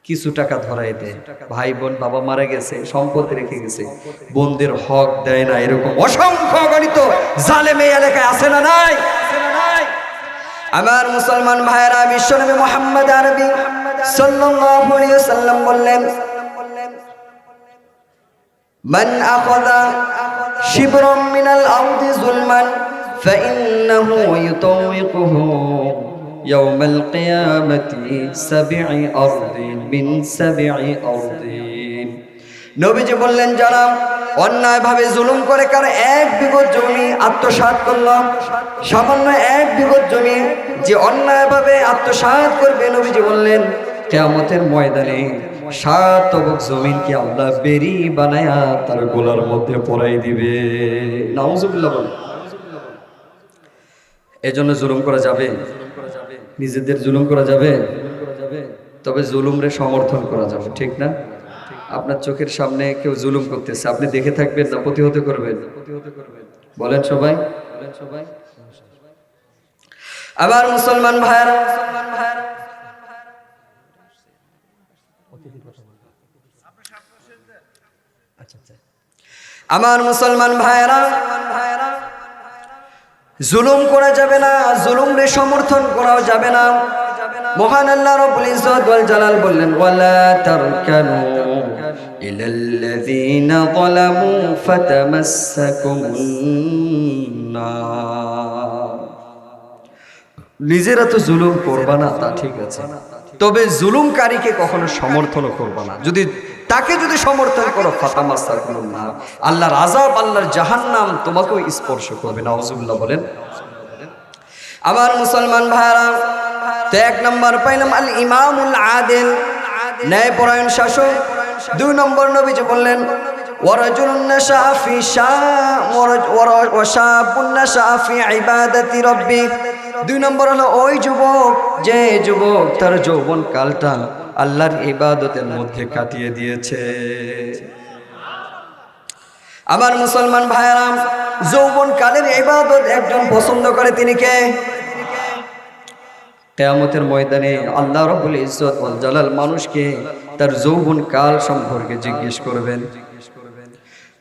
কিছু টাকা ধরাই দেয়, ভাই বোন বাবা মারা গেছে সম্পদ রেখে গেছে, বোনদের হক দেয় না, এরকম অসংখ্য গণিত জালেম এই এলাকায় আছে না নাই? আমার মুসলমান ভাইয়েরা, বিশ্বনবী মুহাম্মদ আরবি সাল্লাল্লাহু আলাইহি ওয়াসাল্লাম বললেন মান আখাযা শিবরাম মিনাল আরদি যুলমান ফাইন্নাহু ইউতাওয়িকুহু ইয়াওমাল কিয়ামাতি সাবঈ আরদিন মিন সাবঈ আরদিন। নবীজি বললেন, যারা অন্যায় ভাবে জুলুম করে, কারণ 1 বিঘত জমি আত্মসাৎ করল, সামান্য 1 বিঘত জমি যে অন্যায় ভাবে আত্মসাৎ করবে, নবীজি বললেন কিয়ামতের ময়দানে 7 তবক জমিনকে আল্লাহ বেরি বানায়া তার গোলার মধ্যে পড়াই দিবে। নাউজুবিল্লাহ বলেন। এজন্য জুলুম করা যাবে? নিজেদের জুলুম করা যাবে, তবে জুলুমরে সমর্থন করা যাবে, ঠিক না? আপনার চোখের সামনে কেউ জুলুম করতেছে, আপনি দেখে থাকবেন না প্রতিহত করবেন? বলেন সবাই। আবার মুসলমান ভাইরা, আমার মুসলমান ভাইরা, জুলুম করা যাবে না, জুলুমরে সমর্থন করাও যাবে না। মহান আল্লাহ রাব্বুল ইজ্জত ওয়াল জালাল বললেন ওয়ালা তারকানু ইলাল্লাযীনা যালামু ফাতামাসসাকুমুন নার। নিজেরা তো জুলুম করবা না, তা ঠিক আছে, তবে জুলুমকারীকে কখনো সমর্থন করবা না। তাকে যদি সমর্থন করো ফাতামাসসাকুমুন নার, আল্লাহর আযাব, আল্লাহর জাহান্নাম তোমাকেও স্পর্শ করবে। নাউজুবিল্লাহ বলেন। আমার মুসলমান ভাইরা, তো 1 নম্বর পাইলাম আল ইমামুল আদিল, ন্যায়পরায়ণ শাসক। 2 নম্বর নবীজি বললেন ওয়ারাজুলুন নাশা ফি ওয়াশাবুন নাশা ফি ইবাদাতি রাব্বি। 2 নম্বর হলো ওই যুবক, যে যুবক তার যৌবন কালটা আল্লাহর ইবাদতের মধ্যে কাটিয়ে দিয়েছে। আমার মুসলমান ভাইরা, যৌবন কালের ইবাদত একজন পছন্দ করে, তিনি কে? কিয়ামতের ময়দানে আল্লাহ রাব্বুল ইজ্জত ওয়াল জালাল মানুষকে তার যৌবন কাল সম্পর্কে জিজ্ঞেস করবেন।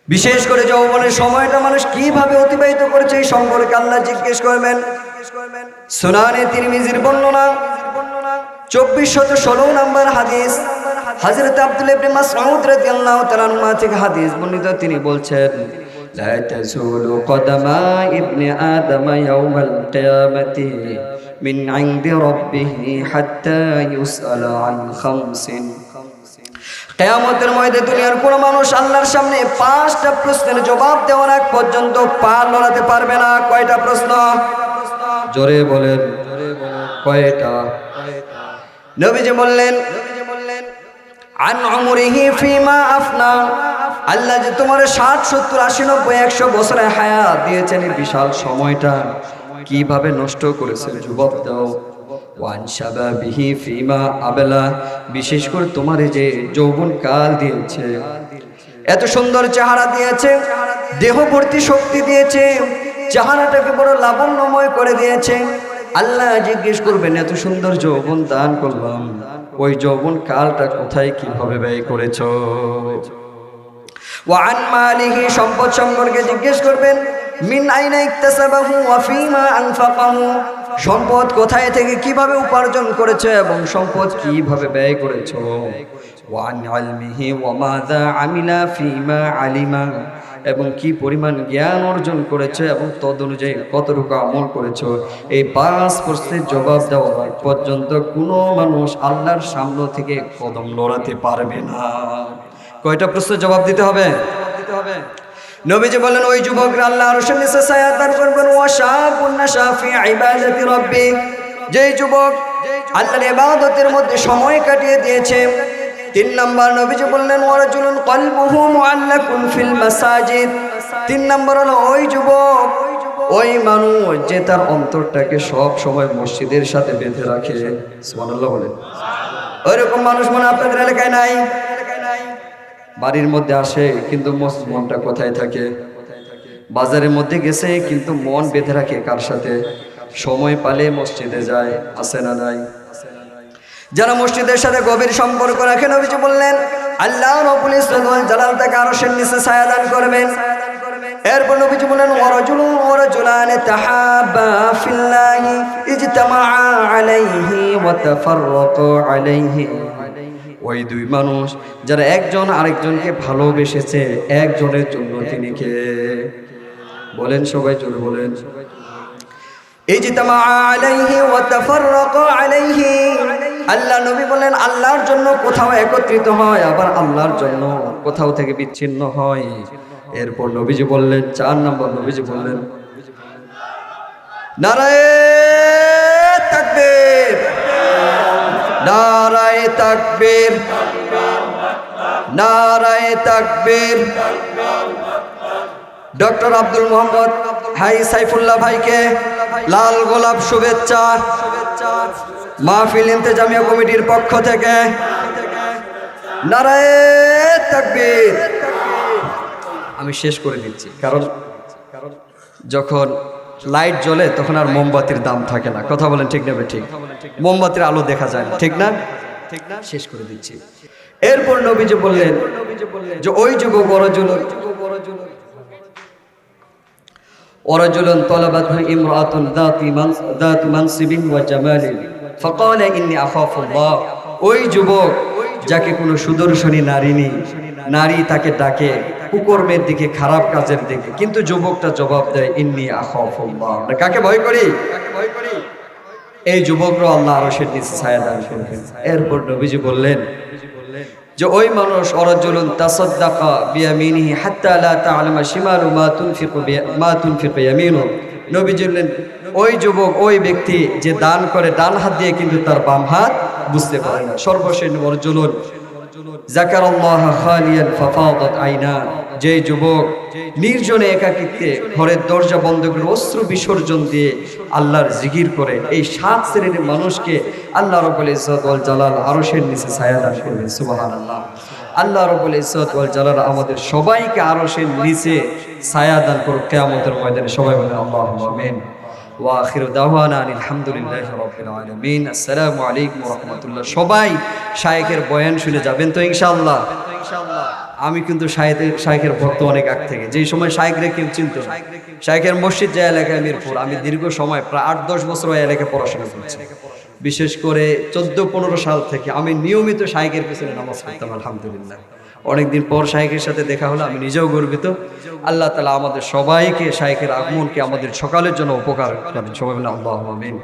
বিশেষ করে যৌবনের সময়টা মানুষ কিভাবে অতিবাহিত করেছে এই সম্পর্কে আল্লাহ জিজ্ঞেস করবেন। সুনানে তিরমিজির বর্ণনা 2416 নম্বর হাদিস, হযরত আব্দুল্লাহ ইবনে মাসউদ রাদিয়াল্লাহু তাআলা আনহু থেকে হাদিস বর্ণিত। তিনি বলছেন লা তাজুলু কদামা ইবনে আদম ইয়াউমাল কিয়ামাতি মিন ইনদি রাব্বিহি হাত্তা ইউসআলা আন খামসিন। কিয়ামতের ময়দানে দুনিয়ার কোনো মানুষ আল্লাহর সামনে 5টা প্রশ্নের জবাব দেওয়ার আগ পর্যন্ত পা লড়াতে পারবে না। কয়টা প্রশ্ন? জোরে বলেন, কয়টা? নবীজি বললেন, আন উমরিহি ফিমা আফনা, আল্লাহ যে তোমার 60 70 80 90 100 বছরের হায়াত দিয়েছেন, এই বিশাল সময়টা কিভাবে নষ্ট করেছে জবাব দাও। ওয়ান শাবাবিহি ফিমা আবলা, বিশেষ করে তোমার এই যে যৌবন কাল দিয়েছে, এত সুন্দর চেহারা দিয়েছে, দেহ ভর্তি শক্তি দিয়েছে, চেহারাটাকে বড় লাবণ্যময় করে দিয়েছে। আল্লাহ জিজ্ঞেস করবেন, এত সুন্দর যৌবন দান করলাম, ওই যৌবন কালটা কোথায় কিভাবে ব্যয় করেছো? ওয়ান মালিহি, সম্পদ সম্পর্কে জিজ্ঞেস করবেন, মিন আইনা ইকতাসাবাহু ওয়া ফিমা আনফাকাহু, সম্পদ কোথায় থেকে কিভাবে উপার্জন করেছে এবং সম্পদ কিভাবে ব্যয় করেছো। ওয়ান ইলমিহি ওয়া মাযা আমিলা ফিমা আলিমা, এবং কি পরিমাণ জ্ঞান অর্জন করেছে এবং তদ অনুযায়ী কতটুকু আমল করেছো। এই 5 প্রশ্নের জবাব দেওয়া পর্যন্ত কোনো মানুষ আল্লাহর সামনে থেকে কদম লড়াতে পারবে না। কয়টা প্রশ্নের জবাব দিতে হবে? নবীজি বলেন, ওই যুবকরা আল্লাহ আরশের নিচে ছায়া দান করবেন। ওয়া শাবুন নাশা ফি ইবাদাতি রাব্বি, যেই যুবক আল্লাহর ইবাদতের মধ্যে সময় কাটিয়ে দিয়েছে। 3 নাম্বার নবীজি বললেন, ওয়া রাজুলুন কলবুহু মুআল্লাকুন ফিল মাসাজিদ, 3 নাম্বার হলো ওই যুবক, ওই মানুষ যে তার অন্তরটাকে সব সময় মসজিদের সাথে বেঁধে রাখে। সুবহানাল্লাহ বলেন। ওইরকম মানুষ মনে আপনাদের এলাকায় নাই? বাড়ির মধ্যে আসে কিন্তু মনটা কোথায় থাকে? বাজারের মধ্যে গেছে কিন্তু মন বেঁধে রাখে কার সাথে? সময় পালে মসজিদে যায়, আছে না নাই? যারা মসজিদের সাথে গভীর সম্পর্ক রাখেন, নবীজি বললেন আল্লাহ রাব্বুল ইজ্জত ওয়াল জালাল তাকে আরশের নিচে ছায়া দান করবেন। এরপর নবীজি বললেন, ওয়া রাজুলান তাহাব্বা ফিল্লাহি ইজতামাআ আলাইহি ওয়া তাফাররাকা আলাইহি, ওই 2 মানুষ যারা একজন আরেকজনকে ভালোবেসেছে, একজনের জন্য তিনি কে? বলেন সবাই, জোরে বলেন। ইজতামাআ আলাইহি ওয়া তাফাররাকা আলাইহি, আল্লাহ নবী বলেন আল্লাহর জন্য কোথাও একত্রিত হয়, আবার আল্লাহর জন্য কোথাও থেকে বিচ্ছিন্ন হয়। এরপর নবীজি বললেন, 4 নম্বর নবীজি বললেন, নারায়ে তাকবীর, নারায়ে তাকবীর, নারায়ে তাকবীর। ডক্টর আব্দুল মোহাম্মদ হাই সাইফুল্লাহ ভাইকে লাল গোলাপ শুভেচ্ছা মাহফিল ইন্তেজামিয়া কমিটির পক্ষ থেকে। নারায়ে তাকবীর। আমি শেষ করে দিচ্ছি, কারণ যখন লাইট জ্বলে তখন আর মোমবাতির দাম থাকে না। কথা বলেন ঠিক না? ঠিক, মোমবাতির আলো দেখা যায় না, ঠিক না? শেষ করে দিচ্ছি। এরপর নবীজি বললেন যে ওই যুবক ওরাজুলুন তালাবাতহু ইমরাআতুন যাতু মানসিবিন ওয়া জামালিন ফাকালা ইন্নী আখাফুল্লাহ, ওই যুবক যাকে কোনো সুদর্শনী নারী তাকে ডাকে কুকর্মের দিকে, খারাপ কাজের দিকে, কিন্তু যুবকটা জবাব দেয় ইন্নী আখাফুল্লাহ, কাকে ভয় করি? এই যুবকরা আল্লাহ আরশের নিচে ছায়া দান করবেন। এরপর নবীজি বললেন যে ওই মানুষ ওরাজুলুন তাসাদ্দাকা বিয়ামিনিহি হাত্তা লা তা'লামা শিমালু মা তুনফিকু ইয়ামিনুহু, নবীজি বললেন ওই যুবক, ওই ব্যক্তি যে দান করে ডান হাত দিয়ে কিন্তু তার বাম হাত বুঝতে পারে না। সর্বশেষ ওরাজুলুন যাকারাল্লাহ খালিয়ান ফাফাদাত আইনা, যে যুবক নির্জনে একাকিত্বে ঘরের দরজা বন্ধ করে অশ্রু বিসর্জন দিয়ে আল্লাহর জিকির করে, এই 7 শ্রেণীর মানুষকে আল্লাহ রাব্বুল ইজ্জত ওয়াল জালাল আরশের নিচে ছায়া দান করবেন। সুবহানাল্লাহ। আল্লাহ রাব্বুল ইজ্জত ওয়াল জালাল আমাদের সবাইকে আরশের নিচে ছায়া দান করুক কিয়ামতের ময়দানে। সবাই বলেন আল্লাহুম্মা আমিন। ওয়া আখিরু দাওয়ানা আলহামদুলিল্লাহি রাব্বিল আলামিন। আসসালামু আলাইকুম ওয়া রাহমাতুল্লাহ। সবাই শায়েখের বয়ান শুনে যাবেন তো ইনশাআল্লাহ? আমি কিন্তু শায়েখের ভক্ত অনেক আগ থেকে, যেই সময় শায়েখরে কেউ চিনত না। শায়েখের মসজিদ যে এলাকায় মিরপুর, আমি দীর্ঘ সময় প্রায় 8-10 বছর ওই এলাকায় পড়াশোনা করছি। বিশেষ করে 14-15 সাল থেকে আমি নিয়মিত শায়েখের পিছনে নামাজ পড়তাম। আলহামদুলিল্লাহ, অনেকদিন পর শায়েখের সাথে দেখা হলো, আমি নিজেও গর্বিত। আল্লাহ তাআলা আমাদের সবাইকে শায়েখের আগমনকে আমাদের সকালের জন্য উপকার করেন। সবাই বলেন আল্লাহুম্মা আমিন।